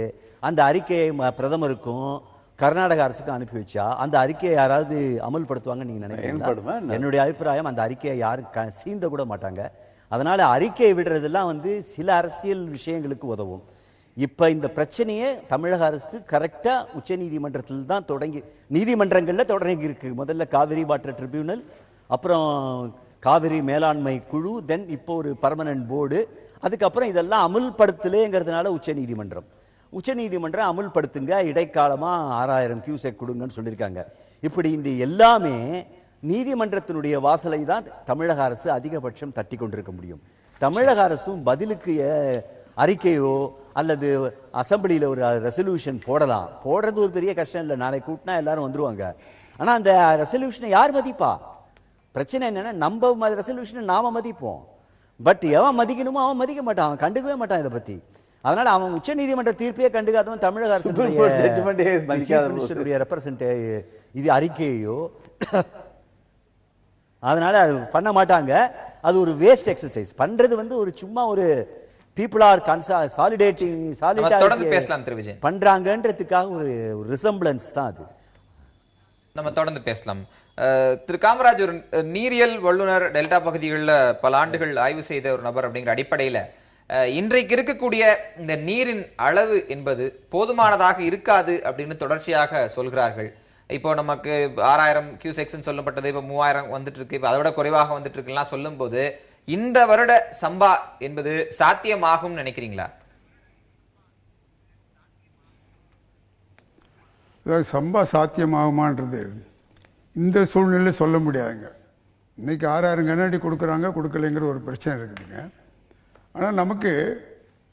அந்த அறிக்கையை பிரதமருக்கும் கர்நாடக அரசுக்கும் அனுப்பி வச்சா அந்த அறிக்கையை யாராவது அமல்படுத்துவாங்க நீங்க நினைக்கிறீங்களா? என்னுடைய அபிப்பிராயம் அந்த அறிக்கையை யாரும் சீந்த கூட மாட்டாங்க. அதனால அறிக்கையை விடுறதெல்லாம் வந்து சில அரசியல் விஷயங்களுக்கு உதவும். இப்ப இந்த பிரச்சனையே தமிழக அரசு கரெக்டா உச்ச நீதிமன்றத்தில் தான் தொடங்கி நீதிமன்றங்கள்ல தொடங்கி இருக்கு. முதல்ல காவிரி வாட்டர் ட்ரிபியூனல், அப்புறம் காவிரி மேலாண்மை குழு, தென் இப்போ ஒரு பர்மனன்ட் போர்டு, அதுக்கப்புறம் இதெல்லாம் அமுல்படுத்தலேங்கிறதுனால உச்ச நீதிமன்றம் அமுல்படுத்துங்க, இடைக்காலமா 6000 கியூசெக் கொடுங்கன்னு சொல்லியிருக்காங்க. இப்படி இந்த எல்லாமே நீதிமன்றத்தினுடைய வாசலை தான் தமிழக அரசு அதிகபட்சம் தட்டி கொண்டிருக்க முடியும். தமிழக அரசும் பதிலுக்கு அறிக்கையோ அல்லது அசம்பிளியில ஒரு ரெசல்யூஷன் போடுறது ஒரு பெரிய கஷ்டம் இல்லை, நாளை கூட்டினா எல்லாரும் வந்துருவாங்க. ஆனா அந்த ரெசல்யூஷனை யார் மதிப்பா? பிரச்சனை என்னன்னா நம்ம ரெசல்யூஷனை நாம மதிப்போம், பட் எவன் மதிக்கணுமோ அவன் மதிக்க மாட்டான், அவன் கண்டுக்கவே மாட்டான் இதை பத்தி. அதனால அவன் உச்ச நீதிமன்ற தீர்ப்பையே கண்டுக்காதவன் தமிழக அரசு இது அறிக்கையோ அதனால அது பண்ண மாட்டாங்க. அது ஒரு வேஸ்ட் எக்ஸசைஸ் பண்றது வந்து ஒரு சும்மா ஒரு people are சாலிடேட்டிங் பண்றாங்கன்றதுக்காக ஒரு ரிசம்பிளன்ஸ் தான் அது. நம்ம தொடர்ந்து பேசலாம். திரு காமராஜ் ஒரு நீரியல் வல்லுநர், டெல்டா பகுதிகளில் பல ஆண்டுகள் ஆய்வு செய்த ஒரு நபர் அப்படிங்கிற அடிப்படையில் இன்றைக்கு இருக்கக்கூடிய இந்த நீரின் அளவு என்பது போதுமானதாக இருக்காது அப்படின்னு தொடர்ச்சியாக சொல்கிறார்கள். இப்போ நமக்கு 6000 கியூசெக்ஸ் சொல்லப்பட்டது, இப்போ 3000 வந்துட்டு இருக்கு, இப்போ அதை விட குறைவாக வந்துட்டு இருக்குலாம் சொல்லும் போது இந்த வருட சம்பா என்பது சாத்தியமாகும் நினைக்கிறீங்களா? சம்பா சாத்தியமாகுமான்றது இந்த சூழ்நிலை சொல்ல முடியாதுங்க. இன்னைக்கு 6000 கனஅடி கொடுக்குறாங்க, கொடுக்கலைங்கிற ஒரு பிரச்சனை இருக்குதுங்க. ஆனால் நமக்கு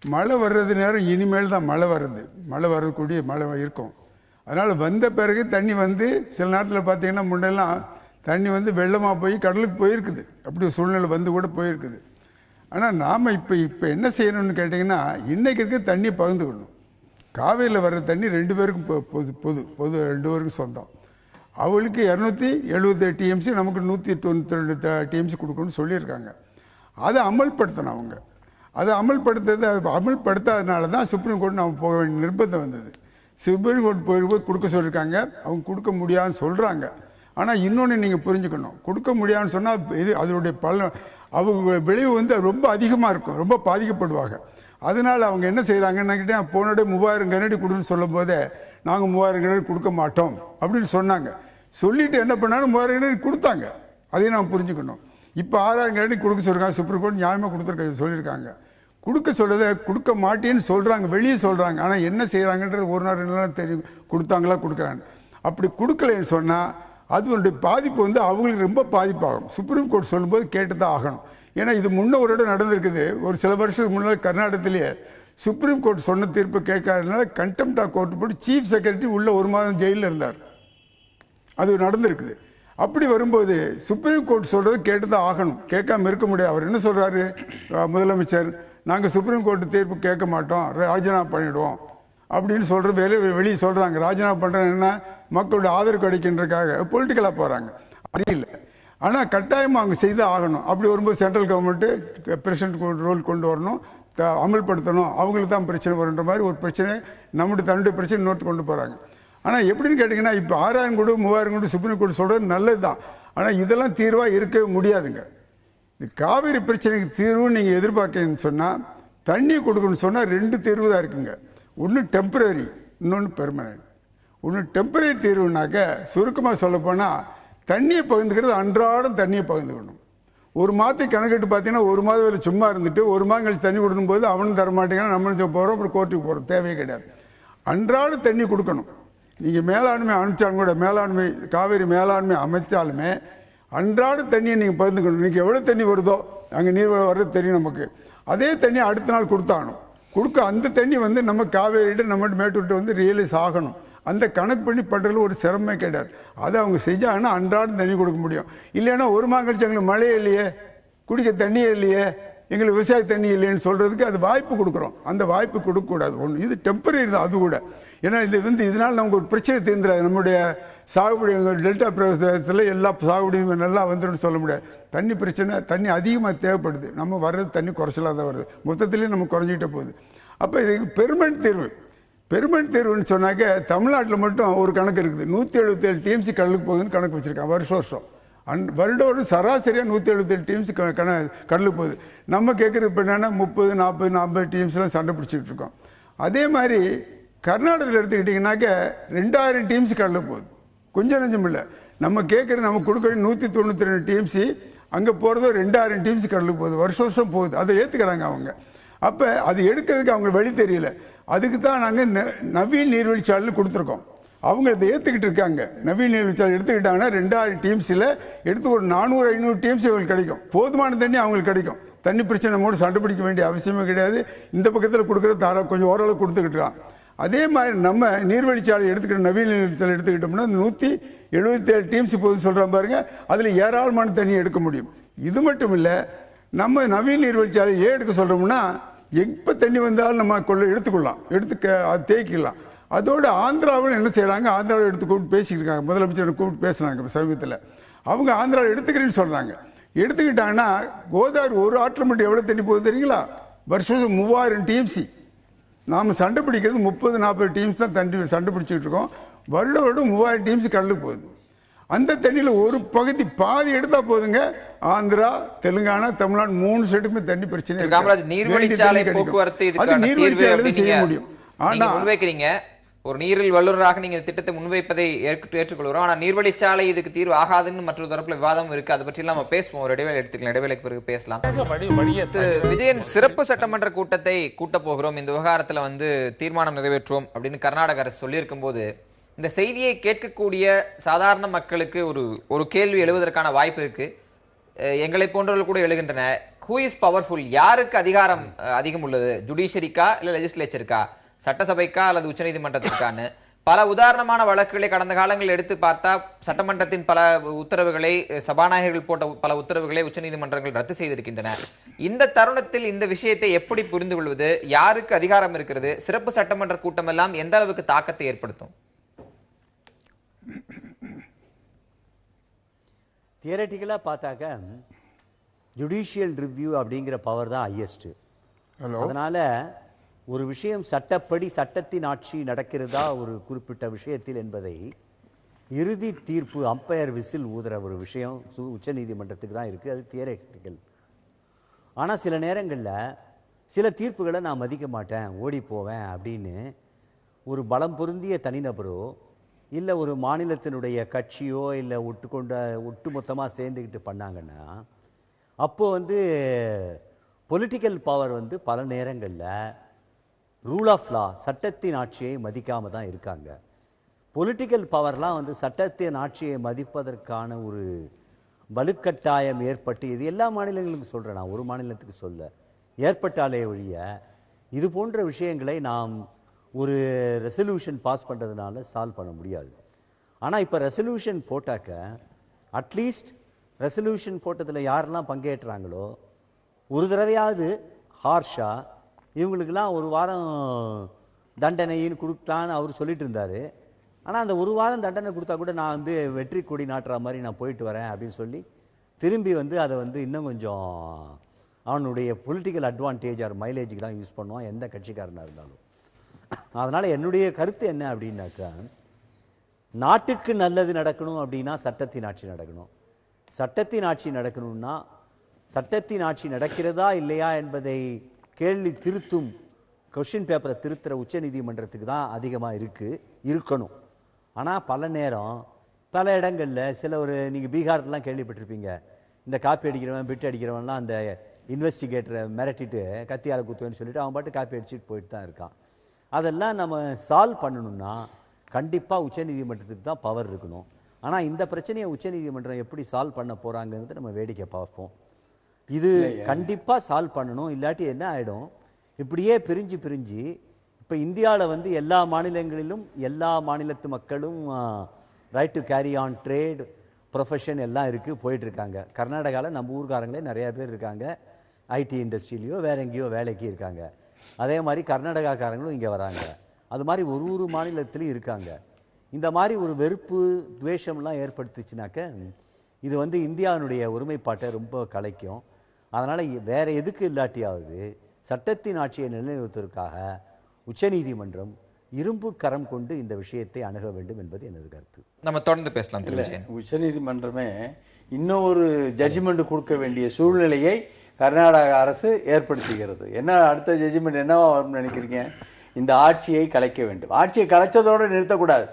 மழை வர்றது நேரம் இனிமேல் தான் மழை வரக்கூடிய மழை இருக்கும். அதனால் வந்த பிறகு தண்ணி வந்து சில நேரத்தில் பார்த்தீங்கன்னா முன்னெல்லாம் தண்ணி வந்து வெள்ளமாக போய் கடலுக்கு போயிருக்குது, அப்படி ஒரு சூழ்நிலை வந்து கூட போயிருக்குது. ஆனால் நாம் இப்போ என்ன செய்யணும்னு கேட்டிங்கன்னா இன்றைக்கி இருக்க தண்ணியை பகிர்ந்துக்கணும். காவேரியில் வர்ற தண்ணி 2 பேருக்கும் பொது 2 பேருக்கும் சொந்தம். அவளுக்கு 270 டிஎம்சி, நமக்கு 192 டிஎம்சி கொடுக்கணும்னு சொல்லியிருக்காங்க. அதை அமல்படுத்தணும். அவங்க அதை அமல்படுத்தாதனால தான் சுப்ரீம் கோர்ட் நம்ம போக வேண்டிய நிர்பந்தம் வந்தது. சுப்ரீம் கோர்ட் போய் கொடுக்க சொல்லியிருக்காங்க, அவங்க கொடுக்க முடியாதுன்னு சொல்கிறாங்க. ஆனால் இன்னொன்று நீங்கள் புரிஞ்சுக்கணும், கொடுக்க முடியாதுன்னு சொன்னால் இது அதனுடைய அவங்க விளைவு வந்து ரொம்ப அதிகமாக இருக்கும், ரொம்ப பாதிக்கப்படுவாங்க. அதனால் அவங்க என்ன செய்கிறாங்கன்னு கேட்டால் போனோட 3000 கனஅடி கொடுன்னு சொல்லும் போதே நாங்கள் 3000 கனஅடி கொடுக்க மாட்டோம் அப்படின்னு சொன்னாங்க. சொல்லிட்டு என்ன பண்ணாலும் 3000 கனஅடி கொடுத்தாங்க. அதையும் நாம் புரிஞ்சுக்கணும். இப்போ 6000 கனஅடி கொடுக்க சொல்லியிருக்காங்க, சுப்ரீம் கோர்ட் நியாயமாக கொடுத்துருக்க சொல்லியிருக்காங்க. கொடுக்க சொல்றதை கொடுக்க மாட்டேன்னு சொல்கிறாங்க, வெளியே சொல்கிறாங்க. ஆனால் என்ன செய்கிறாங்கன்றது ஒரு நாள் 2 நாள் தெரியும், கொடுத்தாங்களா கொடுக்குறாங்க. அப்படி கொடுக்கலன்னு சொன்னால் அதனுடைய பாதிப்பு வந்து அவங்களுக்கு ரொம்ப பாதிப்பாகும். சுப்ரீம் கோர்ட் சொல்லும்போது கேட்டு தான் ஆகணும். ஏன்னா இது முன்ன ஒரு இடம் நடந்திருக்குது. ஒரு சில வருஷத்துக்கு முன்னால் கர்நாடகத்திலேயே சுப்ரீம் கோர்ட் சொன்ன தீர்ப்பு கேட்காதனால கண்டெம்ட் ஆஃப் கோர்ட் போட்டு சீஃப் செக்ரட்டரி உள்ள 1 மாதம் ஜெயிலில் இருந்தார். அது நடந்திருக்குது. அப்படி வரும்போது சுப்ரீம் கோர்ட் சொல்றது கேட்டு தான் ஆகணும், கேட்காம இருக்க முடியாது. அவர் என்ன சொல்றாரு முதலமைச்சர், நாங்கள் சுப்ரீம் கோர்ட் தீர்ப்பு கேட்க மாட்டோம், ராஜினாமா பண்ணிடுவோம் அப்படின்னு சொல்றது வெளியே சொல்றாங்க. ராஜினாமா பண்றது என்ன, மக்களுடைய ஆதரவு கிடைக்கின்றதுக்காக பொலிட்டிக்கலாக போறாங்க. அப்படி இல்லை, ஆனால் கட்டாயமாக அவங்க செய்து ஆகணும். அப்படி வரும்போது சென்ட்ரல் கவர்மெண்ட்டு பிரசிடென்ட் ரோல் கொண்டு வரணும், அமல்படுத்தணும். அவங்களுக்கு தான் பிரச்சனை வருன்ற மாதிரி ஒரு பிரச்சனை தன்னுடைய பிரச்சனை இன்னொருத்து கொண்டு போகிறாங்க. ஆனால் எப்படின்னு கேட்டிங்கன்னா இப்போ 6000 கோடி 3000 கோடி சுப்ரீம் கோர்ட் சொல்கிறது நல்லது தான். ஆனால் இதெல்லாம் தீர்வாக இருக்கவே முடியாதுங்க. இந்த காவிரி பிரச்சனைக்கு தீர்வுன்னு நீங்கள் எதிர்பார்க்கணும்னு சொன்னால் தண்ணி கொடுக்கணும்னு சொன்னால் 2 தீர்வு தான் இருக்குங்க. ஒன்று டெம்பரரி, இன்னொன்று பெர்மனன்ட். ஒன்று டெம்பரரி தீர்வுனாக்க சுருக்கமாக சொல்லப்போனால் தண்ணியை பகிர்ந்துக்கிறது அன்றாடம் தண்ணியை பகிர்ந்துக்கணும். ஒரு மாதத்துக்கு கணக்கிட்டு பார்த்தீங்கன்னா ஒரு மாதம் வரை சும்மா இருந்துட்டு ஒரு மாதம் கழிச்சு தண்ணி கொடுக்கும் போது அவனும் தரமாட்டேங்கிறான், நம்மளும் போகிறோம், அப்புறம் கோர்ட்டுக்கு போகிறோம். தேவையே கிடையாது. அன்றாட தண்ணி கொடுக்கணும். நீங்கள் மேலாண்மை அமைச்சாலும் கூட, மேலாண்மை காவேரி மேலாண்மை அமைச்சாலுமே அன்றாட தண்ணியை நீங்கள் பகிர்ந்துக்கணும். இன்றைக்கி எவ்வளோ தண்ணி வருதோ அங்கே நீர் வர்றது தெரியும் நமக்கு. அதே தண்ணி அடுத்த நாள் கொடுத்தாகணும். அந்த தண்ணி வந்து நம்ம காவேரிட்டு நம்ம மேட்டூர்கிட்ட வந்து ரியலைஸ் ஆகணும். அந்த கணக்கு பண்ணி பண்ணுறதுல ஒரு சிரமமே கிடையாது. அதை அவங்க செஞ்சாங்கன்னா அன்றாடம் தண்ணி கொடுக்க முடியும். இல்லைன்னா ஒரு மாதம் கழிச்சு எங்களுக்கு மழையே இல்லையே, குடிக்க தண்ணியே இல்லையே, எங்களுக்கு விவசாய தண்ணி இல்லைன்னு சொல்கிறதுக்கு அது வாய்ப்பு கொடுக்குறோம். அந்த வாய்ப்பு கொடுக்கக்கூடாது. ஒன்று இது டெம்பரரி தான். அது கூட ஏன்னா இது வந்து இதனால் நமக்கு ஒரு பிரச்சனை தீர்ந்துடாது. நம்முடைய சாகுபடி டெல்டா பிரதேசத்தில் எல்லா சாகுபடியும் நல்லா வந்துடும் சொல்ல முடியாது. தண்ணி பிரச்சனை, தண்ணி அதிகமாக தேவைப்படுது. நம்ம வர்றது தண்ணி குறைச்சலாக தான் வருது. மொத்தத்துலேயும் நம்ம குறைஞ்சிக்கிட்டே போகுது. அப்போ இதுக்கு பெர்மனன்ட் தீர்வு. பெர்மனன்ட் தீர்வுன்னு சொன்னாக்க தமிழ்நாட்டில் மட்டும் ஒரு கணக்கு இருக்குது. 177 டிஎம்சி கடலுக்கு போகுதுன்னு கணக்கு வச்சுருக்காங்க வருஷம். வருடம் சராசரியாக 177 டிஎம்சி கடலுக்கு போகுது. நம்ம கேட்குறது இப்போ என்னென்னா 30, 40, 40 டிஎம்ஸ்லாம் சண்டை பிடிச்சிக்கிட்டு இருக்கோம். அதே மாதிரி கர்நாடகத்தில் எடுத்துக்கிட்டிங்கனாக்க 2000 டிஎம்சி கடலுக்கு போகுது. கொஞ்சம் நஞ்சம் இல்லை. நம்ம கேட்குறது, நம்ம கொடுக்குற 192 டிஎம்சி, அங்கே போகிறதோ 2000 டிஎம்சி கடலுக்கு போகுது. வருஷம் போகுது. அதை ஏற்றுக்கிறாங்க அவங்க. அப்போ அது எடுக்கிறதுக்கு அவங்க வழி தெரியல. அதுக்கு தான் நாங்கள் நவீன நீர்வழிச்சாலையில் கொடுத்துருக்கோம். அவங்க அதை ஏற்றுக்கிட்டு இருக்காங்க. நவீன நீர்வழிச்சாலை எடுத்துக்கிட்டாங்கன்னா 2000 டிஎம்சியில் எடுத்து ஒரு 400-500 டிஎம்சி அவங்களுக்கு கிடைக்கும். போதுமான தண்ணி அவங்களுக்கு கிடைக்கும். தண்ணி பிரச்சனை மூணு சண்டை பிடிக்க வேண்டிய அவசியமே கிடையாது. இந்த பக்கத்தில் கொடுக்குற கொஞ்சம் ஓரளவு கொடுத்துக்கிட்டுருக்கான். அதே மாதிரி நம்ம நீர்வழிச்சாலை எடுத்துக்கிட்ட நவீன நீர்வழிச்சாலை எடுத்துக்கிட்டோம்னா 177 டிஎம்சி போது சொல்கிறோம் பாருங்க. அதில் ஏராளமான தண்ணி எடுக்க முடியும். இது மட்டும் இல்லை, நம்ம நவீன நீர்வழிச்சாலை ஏன் எடுக்க சொல்கிறோம்னா எப்போ தண்ணி வந்தாலும் நம்ம எடுத்துக்கொள்ளலாம், அது தேய்க்கலாம். அதோட ஆந்திராவில் என்ன செய்கிறாங்க, ஆந்திராவில் எடுத்து கூப்பிட்டு பேசிக்கிட்டு இருக்காங்க. முதலமைச்சர் கூப்பிட்டு பேசுனாங்க சமீபத்தில். அவங்க ஆந்திராவில் எடுத்துக்கிறேன்னு சொல்கிறாங்க. எடுத்துக்கிட்டாங்கன்னா கோதாவரி ஒரு ஆற்றில் மட்டும் எவ்வளோ தண்ணி போகுது தெரியுங்களா? வருஷம் 3000 டிஎம்சி. நாம் சண்டை பிடிக்கிறது 30-40 டீம்ஸ் தான் தண்ணி சண்டை பிடிச்சிக்கிட்டு இருக்கோம். வருடம் 3000 டிஎம்சி கடலுக்கு போகுது. அந்த தண்ணியில் ஒரு பகுதி பாதி எடுத்தா போதுங்க. ஆந்திரா, தெலுங்கானா, தமிழ்நாடு 3 ஸ்டேட்டுக்குமே தண்ணி பிரச்சனை. காமராஜ், நீர்வழிச்சாலை போக்குவரத்து இதுக்கான தீர்வு அப்படின்னு செய்ய முடியும். ஆனா முன்வைக்கிறீங்க, ஒரு நீரில் வல்லுநராக நீங்க திட்டத்தை முன்வைப்பதை ஏற்றுக்கொள்கிறோம். ஆனா நீர்வழிச்சாலை இதுக்கு தீர்வு ஆகாதுன்னு மற்றொரு தரப்புல விவாதம் இருக்கு. அதை பற்றி நம்ம பேசுவோம். ஒரு இடைவேளை எடுத்துக்கலாம். இடைவேளைக்கு பிறகு பேசலாம். விஜயன், சிறப்பு சட்டமன்ற கூட்டத்தை கூட்ட போகிறோம், இந்த விவகாரத்துல வந்து தீர்மானம் நிறைவேற்றுவோம் அப்படின்னு கர்நாடக அரசு சொல்லியிருக்கும் போது இந்த செய்தியை கேட்கக்கூடிய சாதாரண மக்களுக்கு ஒரு கேள்வி எழுவதற்கான வாய்ப்பு இருக்கு. எங்களை போன்றவர்கள் கூட எழுகின்றன. Who is powerful? யாருக்கு அதிகாரம் அதிகம் உள்ளது? ஜுடிஷியரிக்கா இல்ல லெஜிஸ்லேச்சருக்கா? சட்டசபைக்கா அல்லது உச்சநீதிமன்றத்திற்கான? பல உதாரணமான வழக்குகளை கடந்த காலங்களில் எடுத்து பார்த்தா சட்டமன்றத்தின் பல உத்தரவுகளை, சபாநாயகர்கள் போட்ட பல உத்தரவுகளை உச்சநீதிமன்றங்கள் ரத்து செய்திருக்கின்றன. இந்த தருணத்தில் இந்த விஷயத்தை எப்படி புரிந்து கொள்வது? யாருக்கு அதிகாரம் இருக்கிறது? சிறப்பு சட்டமன்ற கூட்டம் எல்லாம் எந்த அளவுக்கு தாக்கத்தை ஏற்படுத்தும்? தியரட்டிக்கலாக பார்த்தாக்க ஜுடிஷியல் ரிவ்யூ அப்படிங்கிற பவர் தான் ஹையஸ்ட். அதனால ஒரு விஷயம் சட்டப்படி சட்டத்தின் ஆட்சி நடக்கிறதா ஒரு குறிப்பிட்ட விஷயத்தில் என்பதை இறுதி தீர்ப்பு அம்பையர் விசில் ஊதுற ஒரு விஷயம் உச்ச நீதிமன்றத்துக்கு தான் இருக்குது. அது தியரட்டிக்கல். ஆனால் சில நேரங்களில் சில தீர்ப்புகளை நான் மதிக்க மாட்டேன், ஓடி போவேன் அப்படின்னு ஒரு பலம் பொருந்திய தனிநபரோ இல்லை ஒரு மாநிலத்தினுடைய கட்சியோ இல்லை ஒட்டுமொத்தமாக சேர்ந்துக்கிட்டு பண்ணாங்கன்னா அப்போ வந்து பொலிட்டிக்கல் பவர் வந்து பல நேரங்களில் ரூல் ஆஃப் லா, சட்டத்தின் ஆட்சியை மதிக்காமல் தான் இருக்காங்க. பொலிட்டிக்கல் பவர்லாம் வந்து சட்டத்தின் ஆட்சியை மதிப்பதற்கான ஒரு வலுக்கட்டாயம் ஏற்பட்டு, இது எல்லா மாநிலங்களுக்கும் சொல்கிறேன், நான் ஒரு மாநிலத்துக்கு சொல்ல, ஏற்பட்டாலே ஒழிய இது போன்ற விஷயங்களை நாம் ஒரு ரெசல்யூஷன் பாஸ் பண்ணுறதுனால சால்வ் பண்ண முடியாது. ஆனால் இப்போ ரெசல்யூஷன் போட்டாக்க அட்லீஸ்ட் ரெசல்யூஷன் போட்டதில் யாரெல்லாம் பங்கேற்றாங்களோ ஒரு தடவையாவது ஹார்ஷாக இவங்களுக்கெல்லாம் ஒரு வாரம் தண்டனைன்னு கொடுக்கலான்னு அவர் சொல்லிட்டு இருந்தார். ஆனால் அந்த ஒரு வாரம் தண்டனை கொடுத்தா கூட நான் வந்து வெற்றி கொடி நாட்டுற மாதிரி நான் போயிட்டு வரேன் அப்படின்னு சொல்லி திரும்பி வந்து அதை வந்து இன்னும் கொஞ்சம் அவனுடைய பொலிட்டிக்கல் அட்வான்டேஜ் ஆர் மைலேஜுக்கு தான் யூஸ் பண்ணுவான் எந்த கட்சிக்காரனாக இருந்தாலும். அதனால் என்னுடைய கருத்து என்ன அப்படின்னாக்கா, நாட்டுக்கு நல்லது நடக்கணும் அப்படின்னா சட்டத்தின் ஆட்சி நடக்கணும். சட்டத்தின் ஆட்சி நடக்கணும்னா சட்டத்தின் ஆட்சி நடக்கிறதா இல்லையா என்பதை கேள்வி திருத்தும் கொஸ்டின் பேப்பரை திருத்துற உச்ச நீதிமன்றத்துக்கு தான் அதிகமாக இருக்கணும். ஆனால் பல நேரம் பல இடங்களில் நீங்கள் பீகார்லாம் கேள்விப்பட்டிருப்பீங்க, இந்த காப்பி அடிக்கிறவன் பிட்டு அடிக்கிறவன்லாம் அந்த இன்வெஸ்டிகேட்டரை மிரட்டிட்டு கத்தியால் குத்துவேன்னு சொல்லிட்டு அவன் பாட்டு காப்பி அடிச்சுட்டு போயிட்டு தான் இருக்கான். அதெல்லாம் நம்ம சால்வ் பண்ணணும்னா கண்டிப்பாக உச்சநீதிமன்றத்துக்கு தான் பவர் இருக்கணும். ஆனால் இந்த பிரச்சனையை உச்சநீதிமன்றம் எப்படி சால்வ் பண்ண போகிறாங்கிறது நம்ம வேடிக்கை பார்ப்போம். இது கண்டிப்பாக சால்வ் பண்ணணும். இல்லாட்டி என்ன ஆகிடும், இப்படியே பிரிஞ்சு இப்போ இந்தியாவில் வந்து எல்லா மாநிலங்களிலும் எல்லா மாநிலத்து மக்களும் right to carry on trade profession எல்லாம் இருக்குது, போயிட்டுருக்காங்க. கர்நாடகாவில் நம்ம ஊர்காரங்களே நிறையா பேர் இருக்காங்க, ஐடி இண்டஸ்ட்ரியிலையோ வேற எங்கேயோ வேலைக்கு இருக்காங்க. அதே மாதிரி கர்நாடகாக்காரங்களும் இங்கே வராங்க. அது மாதிரி ஒரு மாநிலத்திலையும் இருக்காங்க. இந்த மாதிரி ஒரு வெறுப்பு துவேஷம்லாம் ஏற்படுத்துச்சுனாக்க இது வந்து இந்தியாவினுடைய ஒருமைப்பாட்டை ரொம்ப கலைக்கும். அதனால் வேற எதுக்கு இல்லாட்டியாவது சட்டத்தின் ஆட்சியை நிலைநிறுத்துவதற்காக உச்சநீதிமன்றம் இரும்பு கரம் கொண்டு இந்த விஷயத்தை அணுக வேண்டும் என்பது எனது கருத்து. நம்ம தொடர்ந்து பேசலாம் திரு விஜயன். உச்சநீதிமன்றமே இன்னொரு ஜட்ஜ்மெண்ட் கொடுக்க வேண்டிய சூழ்நிலையை கர்நாடக அரசு ஏற்படுத்துகிறது. என்ன அடுத்த ஜட்ஜ்மெண்ட் என்னவா வரும்னு நினைக்கிறீங்க? இந்த ஆட்சியை கலைக்க வேண்டும். ஆட்சியை கலைச்சதோடு நிறுத்தக்கூடாது.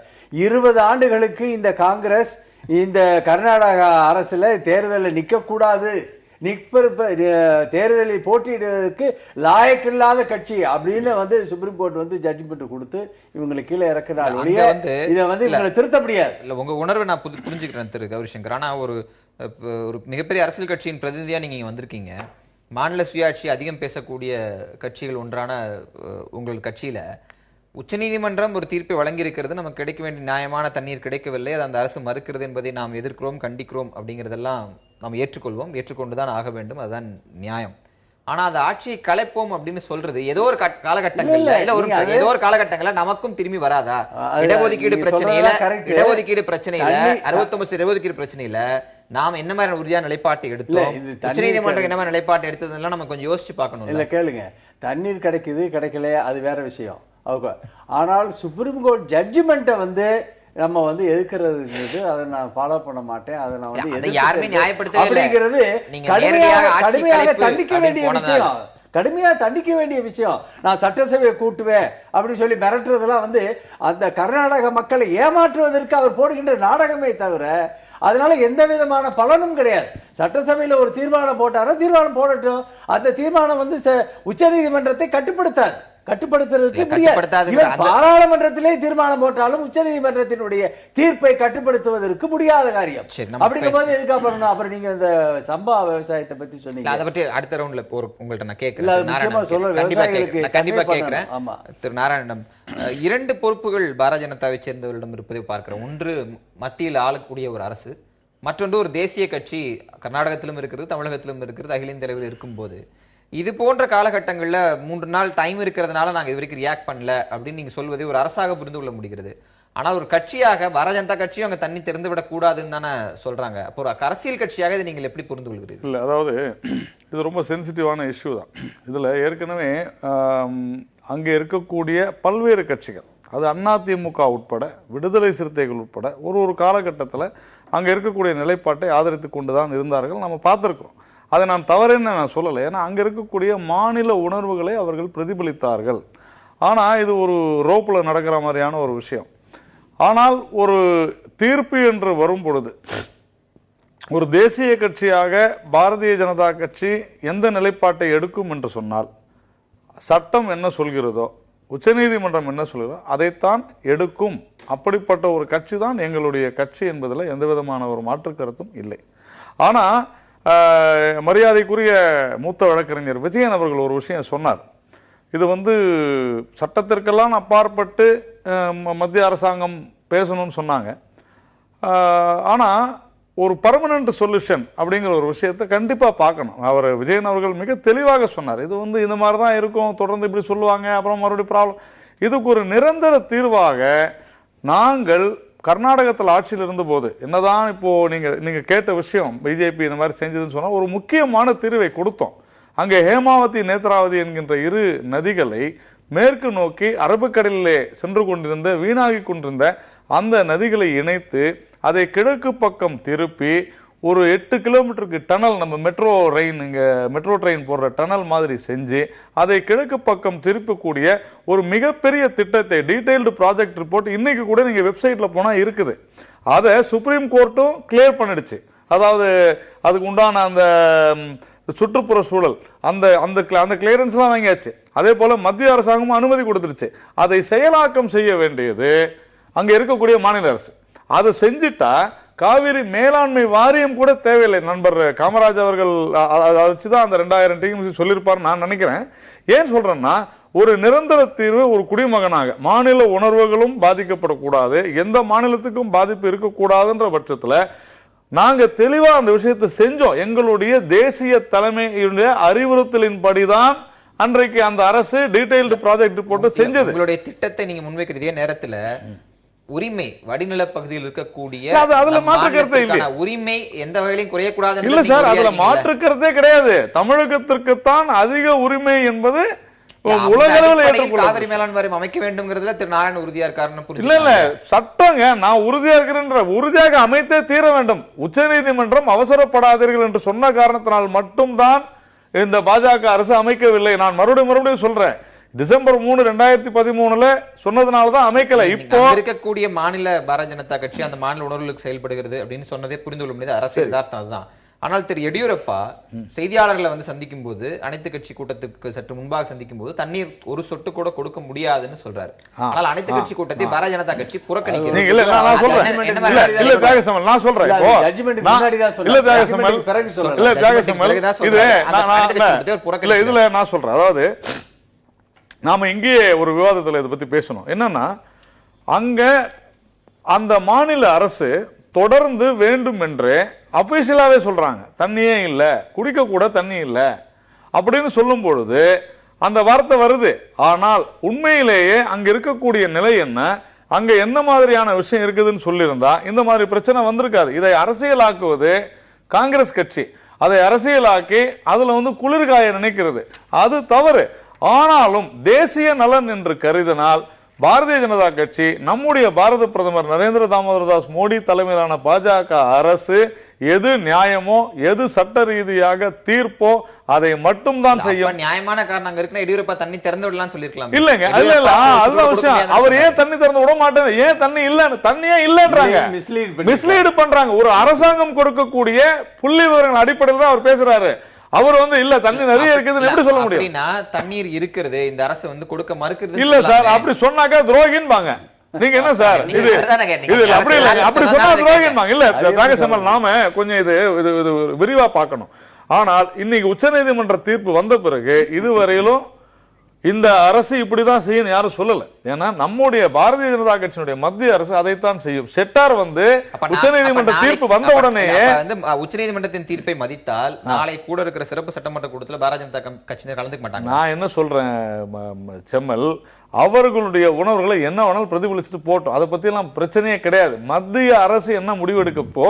20 ஆண்டுகளுக்கு இந்த காங்கிரஸ் இந்த கர்நாடக அரசுல தேர்தலில் நிற்கக்கூடாது, தேர்தலில் போட்டியிடுவதற்கு லாயக்கில்லாத கட்சி அப்படின்னு வந்து சுப்ரீம் கோர்ட் வந்து ஜட்ஜ்மெண்ட் கொடுத்து இவங்களை கீழே இறக்குறாங்க. இதை வந்து இவங்களை திருத்த முடியாது. இல்ல, உங்க உணர்வை நான் புரிஞ்சுக்கிறேன் திரு கௌரி சங்கர். ஆனா ஒரு மிகப்பெரிய அரசியல் கட்சியின் பிரதிநிதியா நீங்க வந்திருக்கீங்க. மாநில சுயாட்சி அதிகம் பேசக்கூடிய கட்சிகள் ஒன்றான உங்கள் கட்சியில உச்சநீதிமன்றம் ஒரு தீர்ப்பை வழங்கி இருக்கிறது, நமக்கு கிடைக்க வேண்டிய நியாயமான தண்ணீர் கிடைக்கவில்லை, அது அந்த அரசு மறுக்கிறது என்பதை நாம் எதிர்க்கிறோம், கண்டிக்கிறோம் அப்படிங்கிறதெல்லாம் நாம் ஏற்றுக்கொள்வோம், ஏற்றுக்கொண்டுதான் ஆக வேண்டும், அதுதான் நியாயம். ஆனா அந்த ஆட்சியை கலைப்போம் அப்படின்னு சொல்றது ஏதோ ஒரு காலகட்டங்கள்ல ஏதோ ஒரு காலகட்டங்கள்ல நமக்கும் திரும்பி வராதா? இடஒதுக்கீடு பிரச்சனையில 69 இடஒதுக்கீடு பிரச்சனையில நாம என்ன மாதிரி உறுதியான நிலைப்பாட்டை எடுத்தோம், உச்சநீதிமன்றம் என்ன மாதிரி நிலைப்பாட்டை எடுத்ததுலாம் நம்ம கொஞ்சம் யோசிச்சு பார்க்கணும். இல்ல கேளுங்க, தண்ணீர் கிடைக்குது கிடைக்கல அது வேற விஷயம். ஆனால் சுப்ரீம் கோர்ட் ஜட்ஜ்மெண்ட்டை வந்து நம்ம வந்து எதிர்க்கிறது, அதை நான் ஃபாலோ பண்ண மாட்டேன், அதை நான் வந்து யாருமே நியாயப்படுத்தவே இல்லை அப்படிங்கிறது கடுமையாக தண்டிக்க வேண்டிய விஷயம். கடுமையாக தண்டிக்க வேண்டிய விஷயம். நான் சட்டசபையை கூட்டுவேன் அப்படின்னு சொல்லி மிரட்டுறதெல்லாம் வந்து அந்த கர்நாடக மக்களை ஏமாற்றுவதற்கு அவர் போடுகின்ற நாடகமே தவிர அதனால எந்த விதமான பலனும் கிடையாது. சட்டசபையில் ஒரு தீர்மானம் போட்டாரோ தீர்மானம் போடட்டும், அந்த தீர்மானம் வந்து உச்சநீதிமன்றத்தை கட்டுப்படுத்துறதுக்கு பாராளுமன்றத்திலே தீர்மானம் போட்டாலும் உச்சநீதிமன்றத்தினுடைய தீர்ப்பை கட்டுப்படுத்துவதற்கு முடியாத காரியம். அப்படிங்கும்போது எதுக்கு அப்புறம் நீங்க இந்த சம்பா விவசாயத்தை பத்தி சொன்னீங்க, அதை பற்றி அடுத்த ரவுண்ட்ல உங்கள்ட்ட நான் கேட்கிறேன், கண்டிப்பா கேட்கிறேன். திரு நாராயணன், 2 பொறுப்புகள் பாரதிய ஜனதாவை சேர்ந்தவர்களிடம் இருப்பதை பார்க்கிறோம். ஒன்று மத்தியில் ஆளக்கூடிய ஒரு அரசு, மற்றொன்று ஒரு தேசிய கட்சி கர்நாடகத்திலும் இருக்கிறது, தமிழகத்திலும் இருக்கிறது, அகில இந்திய அளவில் இருக்கும்போது இது போன்ற காலகட்டங்களில் 3 நாள் டைம் இருக்கிறதுனால நாங்கள் இது வரைக்கும் ரியாக்ட் பண்ணல அப்படின்னு நீங்க சொல்வதை ஒரு அரசாக புரிந்து கொள்ள முடிகிறது. ஆனால் ஒரு கட்சியாக பாரதிய ஜனதா கட்சியும் அங்கே தண்ணி திறந்து விடக்கூடாதுன்னு தானே சொல்றாங்க. அப்போ ஒரு அரசியல் கட்சியாக இதை நீங்கள் எப்படி புரிந்து கொள்கிறீர்கள்? இல்லை, அதாவது இது ரொம்ப சென்சிட்டிவான இஷ்யூ தான். இதில் ஏற்கனவே அங்கே இருக்கக்கூடிய பல்வேறு கட்சிகள், அது அதிமுக உட்பட விடுதலை சிறுத்தைகள் உட்பட ஒரு காலகட்டத்தில் அங்கே இருக்கக்கூடிய நிலைப்பாட்டை ஆதரித்து கொண்டு தான் இருந்தார்கள், நம்ம பார்த்துருக்கோம். அதை நான் தவறுன்னு நான் சொல்லலை, ஏன்னா அங்கே இருக்கக்கூடிய மாநில உணர்வுகளை அவர்கள் பிரதிபலித்தார்கள். ஆனால் இது ஒரு ரோப்பில் நடக்கிற மாதிரியான ஒரு விஷயம். ஆனால் ஒரு தீர்ப்பு என்று வரும் பொழுது ஒரு தேசிய கட்சியாக பாரதிய ஜனதா கட்சி எந்த நிலைப்பாட்டை எடுக்கும் என்று சொன்னால், சட்டம் என்ன சொல்கிறதோ, உச்சநீதிமன்றம் என்ன சொல்கிறதோ அதைத்தான் எடுக்கும். அப்படிப்பட்ட ஒரு கட்சி தான் எங்களுடைய கட்சி என்பதில் எந்த விதமான ஒரு மாற்று கருத்தும் இல்லை. ஆனால் மரியாதைக்குரிய மூத்த வழக்கறிஞர் விஜயன் அவர்கள் ஒரு விஷயம் சொன்னார். இது வந்து சட்டத்திற்கெல்லாம் அப்பாற்பட்டு மத்திய அரசாங்கம் பேசணும்னு சொன்னாங்க. ஆனால் ஒரு பர்மனன்ட் சொல்யூஷன் அப்படிங்கிற ஒரு விஷயத்தை கண்டிப்பாக பார்க்கணும். அவர் விஜயன் அவர்கள் மிக தெளிவாக சொன்னார். இது வந்து இந்த மாதிரி தான் இருக்கும், தொடர்ந்து இப்படி சொல்லுவாங்க, அப்புறம் மறுபடியும் ப்ராப்ளம். இதுக்கு ஒரு நிரந்தர தீர்வாக நாங்கள் கர்நாடகத்தில் ஆட்சியில் இருந்தபோது என்னதான் இப்போ நீங்க கேட்ட விஷயம் பிஜேபி இந்த மாதிரி செஞ்சதுன்னு சொன்னா ஒரு முக்கியமான தீர்வை கொடுத்தோம். அங்கே ஹேமாவதி நேத்ராவதி என்கின்ற 2 நதிகளை மேற்கு நோக்கி அரபிக்கடலிலே சென்று கொண்டிருந்த வீணாகி கொண்டிருந்த அந்த நதிகளை இணைத்து அதை கிழக்கு பக்கம் திருப்பி ஒரு 8 கிலோமீட்டருக்கு டனல், நம்ம மெட்ரோ ட்ரெயின் போடுற டனல் மாதிரி செஞ்சு அதை கிழக்கு பக்கம் திருப்பக்கூடிய ஒரு மிகப்பெரிய திட்டத்தை, டீடைல்டு ப்ராஜெக்ட் ரிப்போர்ட் இன்னைக்கு கூட நீங்க வெப்சைட்ல போனா இருக்குது. அதை சுப்ரீம் கோர்ட்டும் கிளியர் பண்ணிடுச்சு. அதாவது அதுக்கு உண்டான அந்த சுற்றுப்புற சூழல் அந்த கிளியரன்ஸ் தான் வாங்கியாச்சு. அதே போல மத்திய அரசாங்கமும் அனுமதி கொடுத்துருச்சு. அதை செயலாக்கம் செய்ய வேண்டியது அங்க இருக்கக்கூடிய மாநில அரசு. அதை செஞ்சுட்டா காவிரி மேலாண்மை வாரியம் கூட தேவையில்லை. நண்பர் காமராஜ் அவர்கள் அதை வச்சுதான் அந்த 2000 டிஎம்சி சொல்லியிருப்பார் நான் நினைக்கிறேன். ஏன் சொல்றேன்னா, ஒரு நிரந்தர தீர்வு ஒரு குடிமகனாக மாநில உணர்வுகளும் பாதிக்கப்படக்கூடாது, எந்த மாநிலத்துக்கும் பாதிப்பு இருக்கக்கூடாதுன்ற பட்சத்துல நாங்க தெளிவா அந்த விஷயத்தை செஞ்சோம். எங்களுடைய தேசிய தலைமையுடைய அறிவுறுத்தலின்படிதான் அன்றைக்கு அந்த அரசு டீடைல்டு ப்ராஜெக்ட் ரிப்போர்ட் செஞ்சது. உங்களுடைய திட்டத்தை நீங்க முன்வைக்கிறதே நேரத்துல உரிமை வடிநில பகுதியில் இருக்கக்கூடிய அதுல மாற்று கருத்தே இல்லை. உரிமை எந்த வகையிலும் குறையக்கூடாது இல்ல சார், அதுல மாற்று கருத்தே கிடையாது. தமிழகத்திற்குத்தான் அதிக உரிமை என்பது உலகளவில் ஏற்றுக்கொள்ள காவிரி மேலாண் வாரியம் அமைக்க வேண்டும்ங்கிறதுல திரு நாராயணன் உறுதியா இருக்காருன்னு இல்ல இல்ல சட்டங்க. நான் உறுதியா இருக்கிறேன், உறுதியாக அமைத்தே தீர வேண்டும். உச்ச நீதிமன்றம் அவசரப்படாதீர்கள் என்று சொன்ன காரணத்தினால் மட்டும்தான் இந்த பாஜக அரசு அமைக்கவில்லை. நான் மறுபடியும் சொல்றேன், டிசம்பர் 3, 2013 சொன்னதுனாலதான் அமைக்கல. இப்போ இருக்கக்கூடிய மாநில பாரதிய ஜனதா கட்சி அந்த மாநில உணர்வுகளுக்கு செயல்படுகிறது அப்படின்னு சொன்னதே புரிந்து கொள்ள முடியாது. அரசு யதார்த்தம் அதுதான். ஆனால் திரு எடியூரப்பா செய்தியாளர்களை வந்து சந்திக்கும் போது, அனைத்து கட்சி கூட்டத்துக்கு சற்று முன்பாக சந்திக்கும் போது தண்ணீர் ஒரு சொட்டு கூட கொடுக்க முடியாதுன்னு சொல்றாரு. ஆனால் அனைத்து கட்சி கூட்டத்தை பாரதிய ஜனதா கட்சி புறக்கணிக்கிறது. அதாவது நாம இங்கேயே ஒரு விவாதத்தில் இதை பத்தி பேசணும். என்னன்னா, அங்க அந்த மாநில அரசு தொடர்ந்து வேண்டும் என்று அபிஷியலாவே சொல்றாங்க, தண்ணியே இல்ல, குடிக்க கூட தண்ணி இல்ல அப்படின்னு சொல்லும் பொழுது அந்த வார்த்தை வருது. ஆனால் உண்மையிலேயே அங்க இருக்கக்கூடிய நிலை என்ன, அங்க எந்த மாதிரியான விஷயம் இருக்குதுன்னு சொல்லியிருந்தா இந்த மாதிரி பிரச்சனை வந்திருக்காது. இதை அரசியலாக்குவது காங்கிரஸ் கட்சி. அதை அரசியலாக்கி அதுல வந்து குளிர்காய நினைக்கிறது, அது தவறு. ஆனாலும் தேசிய நலன் என்று கருதினால் பாரதிய ஜனதா கட்சி, நம்முடைய பாரத பிரதமர் நரேந்திர தாமோதர் தாஸ் மோடி தலைமையிலான பாஜக அரசு எது நியாயமோ, எது சட்ட ரீதியாக தீர்ப்போ அதை மட்டும் தான் செய்யும். நியாயமான காரணம் இருக்குன்னா எடியூரப்பா தண்ணி திறந்து விடலாம் சொல்லிருக்கலாம். இல்லங்க, அதுதான் விஷயம். அவர் ஏன் தண்ணி திறந்து விட மாட்டேன், ஏன் தண்ணி இல்ல, தண்ணியே இல்லன்றாங்க, மிஸ்லீட் பண்றாங்க. ஒரு அரசாங்கம் கொடுக்கக்கூடிய புள்ளி விவரங்கள் அடிப்படையில் தான் அவர் பேசுறாரு. அவர் வந்து இல்ல தண்ணி நிறைய இருக்குதுன்னு எப்படி சொல்ல முடியும்? அப்படினா தண்ணீர் இருக்கிறது, இந்த அரசு வந்து கொடுக்க மறுக்கிறது இல்ல சார். அப்படி சொன்னாக்க துரோகின்பாங்க. நீங்க என்ன சார் இது அப்படி இல்ல, அப்படி சொன்னா துரோகின்பாங்க. இல்ல நாகசமல், நாம கொஞ்சம் இது விரிவா பார்க்கணும். ஆனால் இன்னைக்கு உச்சநீதிமன்ற தீர்ப்பு வந்த பிறகு இதுவரையிலும் இந்த அரசு இப்படிதான் செய்யும் யாரும் சொல்லல. ஏன்னா நம்முடைய பாரதிய ஜனதா கட்சியினுடைய மத்திய அரசு அதைத்தான் செய்யும். செட்டார் வந்து உச்சநீதிமன்ற தீர்ப்பு வந்த உடனே வந்து உச்சநீதிமன்றத்தின் தீர்ப்பை மதித்தால் நாளை கூட இருக்கிற சிறப்பு சட்டமன்ற கூட்டத்தில் பாரதிய ஜனதா கட்சியினர் கலந்துக்க மாட்டாங்க. நான் என்ன சொல்றேன் செம்மல், அவர்களுடைய உணர்வுகளை என்ன வேணாலும் பிரதிபலிச்சுட்டு போட்டோம், அதை பத்தி எல்லாம் பிரச்சனையே கிடையாது. மத்திய அரசு என்ன முடிவெடுக்கப்போ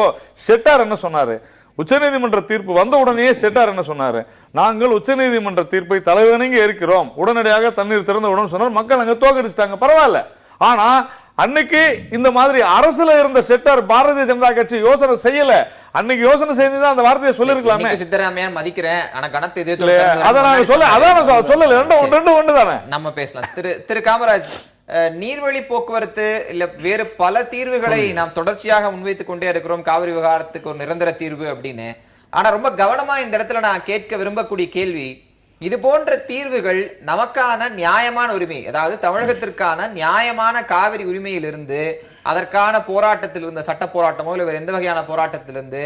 செட்டார் என்ன சொன்னாரு, உச்சநீதிமன்ற தீர்ப்பு வந்த உடனே செட்டார் என்ன சொன்னாரு, நாங்கள் உச்சநீதிமன்ற தீர்ப்பை தலைவணங்கி ஏற்கிறோம், உடனடியாக தண்ணீர் திறந்த உடனே சொன்னார். மக்கள் அங்க தோக்கடிச்சிட்டாங்க, பரவாயில்ல. ஆனா அன்னைக்கு இந்த மாதிரி அரசுல இருந்த செட்டார் பாரதிய ஜனதா கட்சி யோசனை செய்யல. அன்னைக்கு யோசனை செய்துதான் அந்த வார்த்தையை சொல்லிருக்கலாமே. சித்தராமையா மதிக்கிறேன், ஆனா கணத்தை சொல்லல. ரெண்டு ஒன்று தானே, நம்ம பேசலாம். திரு காமராஜ், நீர்வழி போக்குவரத்து இல்ல வேறு பல தீர்வுகளை நாம் தொடர்ச்சியாக முன்வைத்துக் கொண்டே இருக்கிறோம், காவிரி விவகாரத்துக்கு ஒரு நிரந்தர தீர்வு அப்படின்னு. ஆனா ரொம்ப கவனமா இந்த இடத்துல நான் கேட்க விரும்பக்கூடிய கேள்வி, இது போன்ற தீர்வுகள் நமக்கான நியாயமான உரிமை, அதாவது தமிழகத்திற்கான நியாயமான காவிரி உரிமையிலிருந்து, அதற்கான போராட்டத்தில் இருந்த சட்ட போராட்டமோ இல்ல வேறு எந்த வகையான போராட்டத்திலிருந்து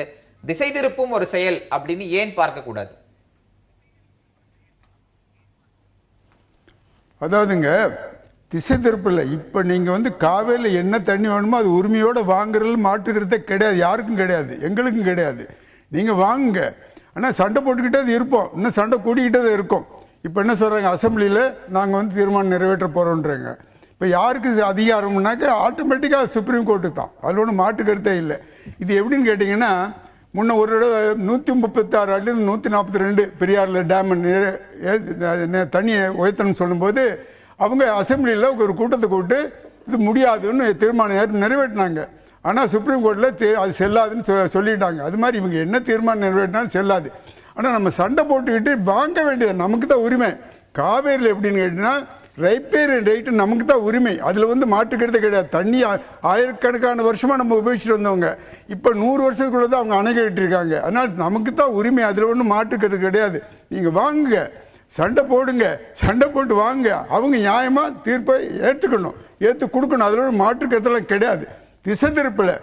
திசை திருப்பும் ஒரு செயல் அப்படின்னு ஏன் பார்க்க கூடாது? அதாவதுங்க, திசை திருப்பில்லை. இப்போ நீங்கள் வந்து காவேரியில் என்ன தண்ணி வேணுமோ அது உரிமையோடு வாங்குறது மாற்றுக்கிறதே கிடையாது, யாருக்கும் கிடையாது, எங்களுக்கும் கிடையாது. நீங்கள் வாங்குங்க, ஆனால் சண்டை போட்டுக்கிட்டே அது இருப்போம், இன்னும் சண்டை கூடிக்கிட்டே தான் இருக்கும். இப்போ என்ன சொல்கிறாங்க, அசம்பிளியில் நாங்கள் வந்து தீர்மானம் நிறைவேற்ற போகிறோன்றாங்க. இப்போ யாருக்கு அதிகாரம்னாக்க ஆட்டோமேட்டிக்காக சுப்ரீம் கோர்ட்டுக்கு தான், அதில் ஒன்றும் மாற்று கருத்தே இல்லை. இது எப்படின்னு கேட்டிங்கன்னா, முன்ன ஒரு 136 142 பெரியாரில் டேம் தண்ணியை உயர்த்தணும்னு சொல்லும்போது அவங்க அசம்பிளியில் ஒரு கூட்டத்தை கூட்டு இது முடியாதுன்னு தீர்மானம் நிறைவேற்றினாங்க. ஆனால் சுப்ரீம் கோர்ட்டில் அது செல்லாதுன்னு சொல்லிட்டாங்க. அது மாதிரி இவங்க என்ன தீர்மானம் நிறைவேற்றினாலும் செல்லாது. ஆனால் நம்ம சண்டை போட்டுக்கிட்டு வாங்க வேண்டியது நமக்கு தான் உரிமை. காவேரியில் எப்படின்னு கேட்டிங்கன்னா, ரைப்பேரியன் ரைட்டு நமக்கு தான் உரிமை, அதில் வந்து மாற்றுக்கிறது கிடையாது. தண்ணி ஆயிரக்கணக்கான வருஷமாக நம்ம உபயோகிச்சுட்டு வந்தவங்க, இப்போ 100 வருஷத்துக்குள்ள தான் அவங்க அணை கட்டிருக்காங்க. அதனால் நமக்கு தான் உரிமை, அதில் ஒன்றும் மாற்றுக்கிறது கிடையாது. நீங்கள் வாங்குங்க, சண்டை போடுங்க, சண்டை போட்டு வாங்க, அவங்க நியாயமாக தீர்ப்பை ஏற்றுக்கணும், ஏற்று கொடுக்கணும். அதில் ஒன்றும் மாற்றுக்கிறதுலாம் கிடையாது. திசை திருப்பில்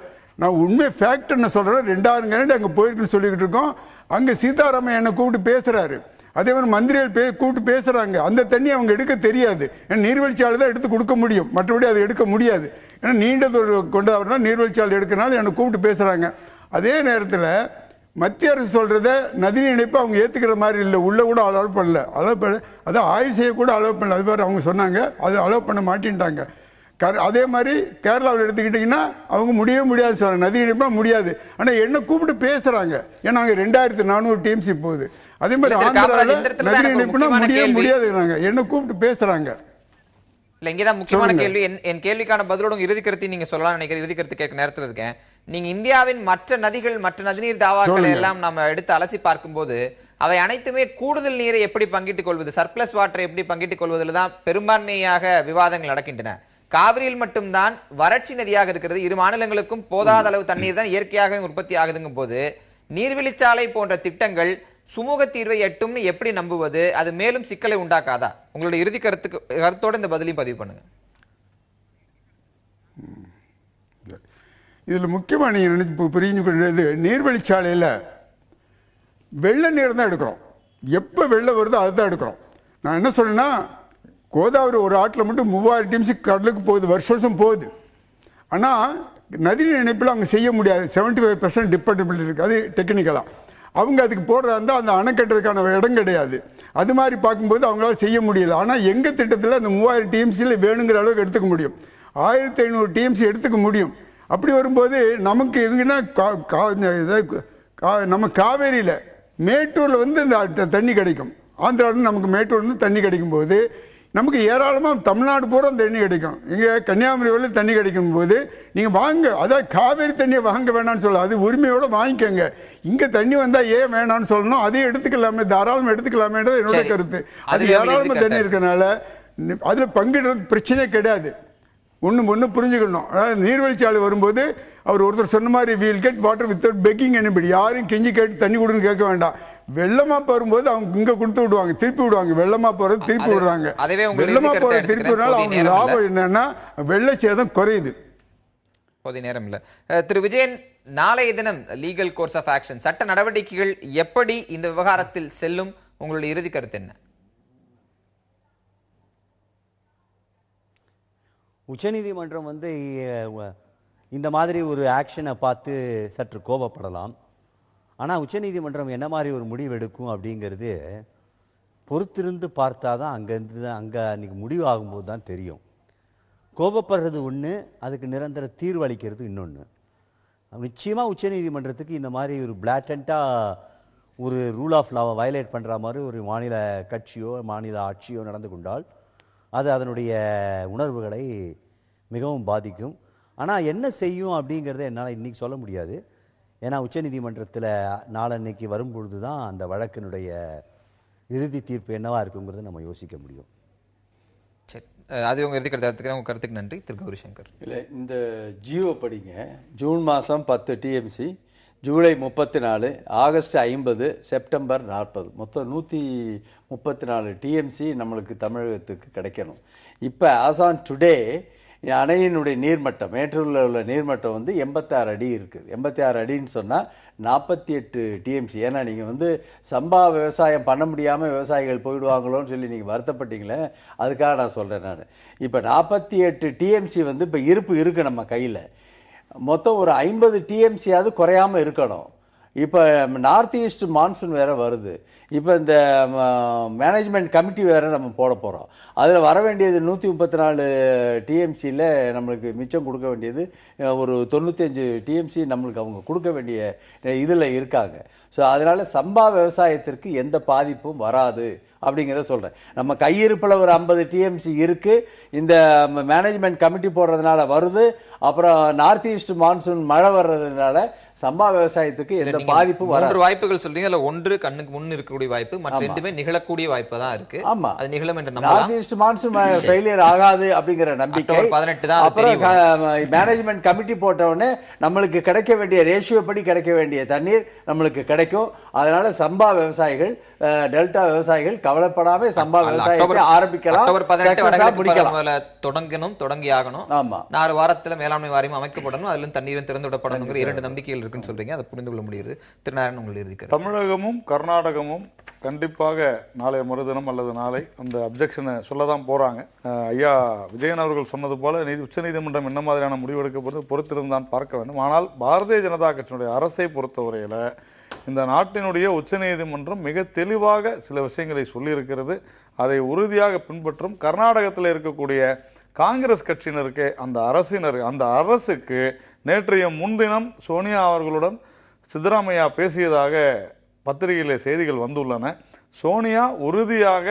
நான் உண்மை ஃபேக்ட் என்ன சொல்கிறேன், 2000 கரண்டி அங்கே போயிருக்குன்னு சொல்லிக்கிட்டு இருக்கோம். அங்கே சீதாராமன் என்னை கூப்பிட்டு பேசுகிறாரு, அதே மாதிரி மந்திரிகள் கூப்பிட்டு பேசுகிறாங்க. அந்த தண்ணி அவங்க எடுக்க தெரியாது, ஏன்னா நீர்வீழ்ச்சியால் தான் எடுத்து கொடுக்க முடியும், மற்றபடி அதை எடுக்க முடியாது. ஏன்னா நீண்டதொரு கொண்டு வரனா நீர்வீழ்ச்சியால் எடுக்கிறனால என்னை கூப்பிட்டு பேசுகிறாங்க. அதே நேரத்தில் மத்திய அரசு சொல்கிறத நதிநீர் இணைப்பு அவங்க ஏற்றுக்கிற மாதிரி இல்லை, உள்ளே கூட அலோவ் பண்ணல, அதான் ஆய்வு செய்யக்கூட அலோவ் பண்ணல. அது மாதிரி அவங்க சொன்னாங்க, அது அலோவ் பண்ண மாட்டேன்ட்டாங்க. அதே மாதிரி கேரளாவில் எடுத்துக்கிட்டிங்கன்னா அவங்க முடியவே முடியாது சொல்கிறாங்க, நதி இணைப்பா முடியாது. ஆனால் என்ன கூப்பிட்டு பேசுகிறாங்க, ஏன்னா அங்கே 2400 டிஎம்சி போகுது. அதே மாதிரி ஆந்திராவில் நதி இணைப்புனா முடியவே முடியாதுங்கிறாங்க, என்ன கூப்பிட்டு பேசுகிறாங்க. இல்ல இங்கதான் முக்கியமான கேள்வி. என் கேள்விக்கான பதிலோட இறுதி கருத்தை நீங்க சொல்லலாம் நினைக்கிறேன். இறுதி கருத்து கேட்க நேரத்தில் இருக்கேன். நீங்க இந்தியாவின் மற்ற நதிகள், மற்ற நதிநீர் தாவாக்களை எல்லாம் நம்ம எடுத்து அலசி பார்க்கும்போது அவை அனைத்துமே கூடுதல் நீரை எப்படி பங்கிட்டுக் கொள்வது, சர்ப்ளஸ் வாட்டரை எப்படி பங்கிட்டுக் கொள்வதில் தான் பெரும்பான்மையாக விவாதங்கள் நடக்கின்றன. காவிரியில் மட்டும்தான் வறட்சி நதியாக இருக்கிறது. இரு மாநிலங்களுக்கும் போதாத அளவு தண்ணீர் தான் இயற்கையாகவே உற்பத்தி ஆகுதுங்கும் போது நீர்வழிச்சாலை போன்ற திட்டங்கள் சுமூக தீர்வை எட்டும்னு எப்படி நம்புவது? அது மேலும் சிக்கலை உண்டாக்காதா? உங்களுடைய இறுதி கருத்தோட இந்த பதிலையும் பதிவு பண்ணுங்க. இதில் முக்கியமாக நீங்கள் நினைச்சு புரிஞ்சுக்கிறது, நீர்வழிச்சாலையில் வெள்ள நீர் தான் எடுக்கிறோம், எப்போ வெள்ளம் வருதோ அதுதான் எடுக்கிறோம். நான் என்ன சொல்றேன்னா, கோதாவரி ஒரு ஆற்றில் மட்டும் 3000 டிஎம்சி கடலுக்கு போகுது, வருஷம் போகுது. ஆனால் நதிநீர் இணைப்பில் அவங்க செய்ய முடியாது, 75% டிபெண்டபிலிட்டி இருக்குது. அது டெக்னிக்கலாக அவங்க அதுக்கு போடுறதா இருந்தால் அந்த அணை கட்டுறதுக்கான இடம் கிடையாது. அது மாதிரி பார்க்கும்போது அவங்களால செய்ய முடியல. ஆனால் எங்கள் திட்டத்தில் அந்த 3000 டிஎம்சியில் வேணுங்கிற அளவுக்கு எடுத்துக்க முடியும், 1500 டிஎம்சி எடுத்துக்க முடியும். அப்படி வரும்போது நமக்கு எங்கன்னா நம்ம காவேரியில் மேட்டூரில் வந்து இந்த தண்ணி கிடைக்கும், ஆந்திராவில் நமக்கு மேட்டூர்லேருந்து தண்ணி கிடைக்கும் போது நமக்கு ஏராளமாக தமிழ்நாடு பூரா தண்ணி கிடைக்கும். இங்கே கன்னியாகுமரி வரல தண்ணி கிடைக்கும் போது நீங்கள் வாங்க, அதாவது காவேரி தண்ணியை வாங்க வேணான்னு சொல்லலாம், அது உரிமையோடு வாங்கிக்கோங்க. இங்கே தண்ணி வந்தால் ஏன் வேணான்னு சொல்லணும், அதையும் எடுத்துக்கலாமே, தாராளமாக எடுத்துக்கலாமேன்றது என்னோட கருத்து. அது ஏராளமாக தண்ணி இருக்கிறனால அதில் பங்கிடுறது பிரச்சனையே கிடையாது. ஒன்று புரிஞ்சுக்கணும். அதாவது நீர்வழிச்சாலை வரும்போது அவர் ஒருத்தர் சொன்ன மாதிரி we'll get water without begging anybody, யாரும் கெஞ்சி கேட்டு தண்ணி கொடுன்னு கேட்க வேண்டாம். வெள்ளமா போகும்போது அவங்க இங்க கொடுத்து விடுவாங்க, திருப்பி விடுவாங்க. வெள்ளமா போறது திருப்பி விடுறாங்க, வெள்ளமா போறது திருப்பி விடுறாங்க. அவங்க லாபம் என்னன்னா வெள்ள சேதம் குறையுது. போதிய நேரம் இல்ல. திரு விஜயன், நாளைய தினம் லீகல் கோர்ஸ் ஆஃப் ஆக்ஷன், சட்ட நடவடிக்கைகள் எப்படி இந்த விவகாரத்தில் செல்லும்? உங்களுடைய இறுதி கருத்து என்ன? உச்சநீதிமன்றம் வந்து இந்த மாதிரி ஒரு ஆக்ஷனை பார்த்து சற்று கோபப்படலாம். ஆனால் உச்சநீதிமன்றம் என்ன மாதிரி ஒரு முடிவு எடுக்கும் அப்படிங்கிறது பொறுத்திருந்து பார்த்தா தான் அங்கே அன்றைக்கி முடிவு ஆகும்போது தான் தெரியும். கோபப்படுறது ஒன்று, அதுக்கு நிரந்தர தீர்வு அளிக்கிறது இன்னொன்று. நிச்சயமாக உச்சநீதிமன்றத்துக்கு இந்த மாதிரி ஒரு பிளாட்டண்ட்டாக ஒரு ரூல் ஆஃப் லாவை வயலேட் பண்ணுற மாதிரி ஒரு மாநில கட்சியோ மாநில ஆட்சியோ நடந்து கொண்டால் அது அதனுடைய உணர்வுகளை மிகவும் பாதிக்கும். ஆனால் என்ன செய்யும் அப்படிங்கிறத என்னால் இன்றைக்கி சொல்ல முடியாது. ஏன்னா உச்சநீதிமன்றத்தில் நாளன்னைக்கு வரும்பொழுது தான் அந்த வழக்கினுடைய இறுதி தீர்ப்பு என்னவா இருக்குங்கிறத நம்ம யோசிக்க முடியும். சரி, அது உங்கள் இறுதி கருத்துக்கு உங்கள் கருத்துக்கு நன்றி திரு கௌரி சங்கர். இல்லை, இந்த ஜியோ படிங்க. ஜூன் மாதம் 10 டிஎம்சி, ஜூலை 34, ஆகஸ்ட் 50, செப்டம்பர் 40, மொத்தம் 134 டிஎம்சி நம்மளுக்கு தமிழகத்துக்கு கிடைக்கணும். இப்போ ஆஸ் ஆன் டுடே அணையினுடைய நீர்மட்டம், மேட்டூரில் உள்ள நீர்மட்டம் வந்து 86 அடி இருக்குது. 86 அடின்னு சொன்னால் 48 டிஎம்சி. ஏன்னா நீங்கள் வந்து சம்பா விவசாயம் பண்ண முடியாமல் விவசாயிகள் போயிடுவாங்களோன்னு சொல்லி நீங்கள் வருத்தப்பட்டீங்களே, அதுக்காக நான் சொல்கிறேன். நான் இப்போ 48 டிஎம்சி வந்து இப்போ இருப்பு இருக்குது நம்ம கையில். மொத்தம் ஒரு 50 டிஎம்சியாவது குறையாமல் இருக்கணும். இப்போ நார்த் ஈஸ்ட் மான்சூன் வேறு வருது. இப்போ இந்த மேனேஜ்மெண்ட் கமிட்டி வேறு நம்ம போட போகிறோம். அதில் வர வேண்டியது 134 டிஎம்சியில் நம்மளுக்கு மிச்சம் கொடுக்க வேண்டியது ஒரு 95 டிஎம்சி நம்மளுக்கு அவங்க கொடுக்க வேண்டிய இதில் இருக்காங்க. ஸோ அதனால் சம்பா விவசாயத்திற்கு எந்த பாதிப்பும் வராது அப்படிங்கிறத சொல்கிறேன். நம்ம கையிருப்பில் ஒரு 50 டிஎம்சி இருக்குது, இந்த மேனேஜ்மெண்ட் கமிட்டி போடுறதுனால வருது. அப்புறம் நார்த் ஈஸ்ட் மான்சூன் மழை வர்றதுனால சம்பா விவசாயத்துக்கு எந்த நீங்க பாதிப்பு வராது. 3 வாய்ப்புகள் சொல்றீங்க, அதுல ஒன்று கண்ணுக்கு முன் இருக்கக்கூடிய வாய்ப்பு, மற்ற ரெண்டுமே நிகழக்கூடிய வாய்ப்பு தான் இருக்கு. ஆமா, அது நிகழும் என்று நம்பலாம். நார்த் ஈஸ்ட் மான்சூன் ஃபெயிலியர் ஆகாது அப்படிங்கிற நம்பிக்கை. அக்டோபர் 18 தான் அது தெரியும். அப்புறம் மேனேஜ்மெண்ட் கமிட்டி போட்ட உடனே நம்மளுக்கு கிடைக்க வேண்டிய ரேஷியோ படி கிடைக்க வேண்டிய தண்ணீர் நம்மளுக்கு கிடைக்கும். அதனால சம்பா விவசாயிகள், டெல்டா விவசாயிகள் கவலைப்படாம சம்பா விவசாயத்தை ஆரம்பிக்கலாம். அக்டோபர் 18 வடகிழக்கு பருவமழை தொடங்கி ஆகணும். ஆமா, 4 வாரத்துல மேலாண்மை வாரியம் அமைக்கப்படணும், அதுல தண்ணீரும் திறந்து விடப்படணுங்கிற 2 நம்பிக்கைகள் இருக்குன்னு சொல்றீங்க. அதை புரிந்து கொள்ள முடியுது. திருநாராயணன், உங்களுடைய இறுதி கருத்து. தமிழகமும் கர்நாடகமும் கண்டிப்பாக நாளைய மறுதினம் அல்லது நாளை அந்த அப்ஜெக்ஷனை சொல்லதான் போறாங்க. ஐயா விஜயன் அவர்கள் சொன்னது போல உச்சநீதிமன்றம் என்ன மாதிரியான முடிவெடுக்க போறது பொறுத்திருந்தான் பார்க்க வேண்டும். ஆனால் பாரதிய ஜனதா கட்சியினுடைய அரசை பொறுத்தவரையில இந்த நாட்டினுடைய உச்சநீதிமன்றம் மிக தெளிவாக சில விஷயங்களை சொல்லியிருக்கிறது. அதை உறுதியாக பின்பற்றும். கர்நாடகத்தில் இருக்கக்கூடிய காங்கிரஸ் கட்சியினருக்கு, அந்த அரசுக்கு நேற்றைய முன்தினம் சோனியா அவர்களுடன் சித்தராமையா பேசியதாக பத்திரிகையிலே செய்திகள் வந்துள்ளன. சோனியா உறுதியாக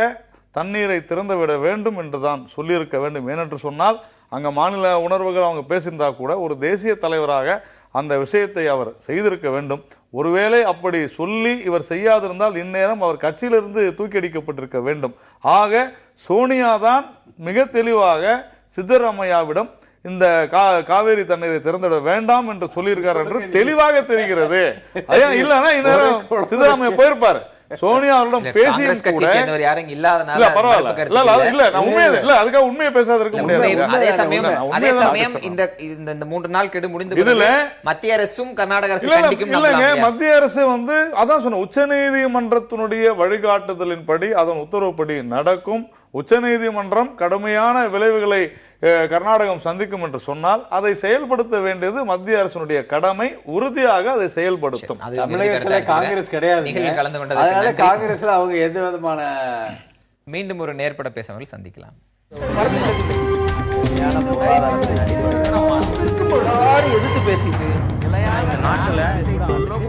தண்ணீரை திறந்துவிட வேண்டும் என்றுதான் சொல்லியிருக்க வேண்டும். ஏனென்று சொன்னால் அங்க மாநில உணர்வுகள் அவங்க பேசியிருந்தா கூட ஒரு தேசிய தலைவராக அந்த விஷயத்தை அவர் செய்திருக்க வேண்டும். ஒருவேளை அப்படி சொல்லி இவர் செய்யாதிருந்தால் இந்நேரம் அவர் கட்சியிலிருந்து தூக்கி அடிக்கப்பட்டிருக்க வேண்டும். ஆக சோனியா தான் மிக தெளிவாக சித்தராமையாவிடம் இந்த காவேரி தண்ணீரை திறந்துவிட வேண்டாம் என்று சொல்லியிருக்கார் என்று தெளிவாக தெரிகிறது. இல்லன்னா இந்நேரம் சித்தராமையா போயிருப்பாரு. சோனியா அவரிடம் பேசியும் கூட உண்மையை பேசாதிருக்க முடியாது. அதே சமயம் இந்த 3 நாள் கெடு முடிந்து இதுல மத்திய அரசும் கர்நாடக அரசும் மத்திய அரசு அதான் சொன்ன உச்சநீதிமன்றத்தினுடைய வழிகாட்டுதலின்படி அதன் உத்தரவுப்படி நடக்கும். உச்சநீதிமன்றம் கடுமையான விளைவுகளை கர்நாடகம் சந்திக்கும் என்று சொன்னால் அதை செயல்படுத்த வேண்டியது மத்திய அரசினுடைய கடமை. உறுதியாக அதை செயல்படுத்தும். தமிழகத்துல காங்கிரஸ் கிடையாது, அதனால காங்கிரஸ்ல அவங்க எந்த விதமான. மீண்டும் ஒரு நேர்பட பேசவர்கள் சந்திக்கலாம். எதிர்த்து பேசி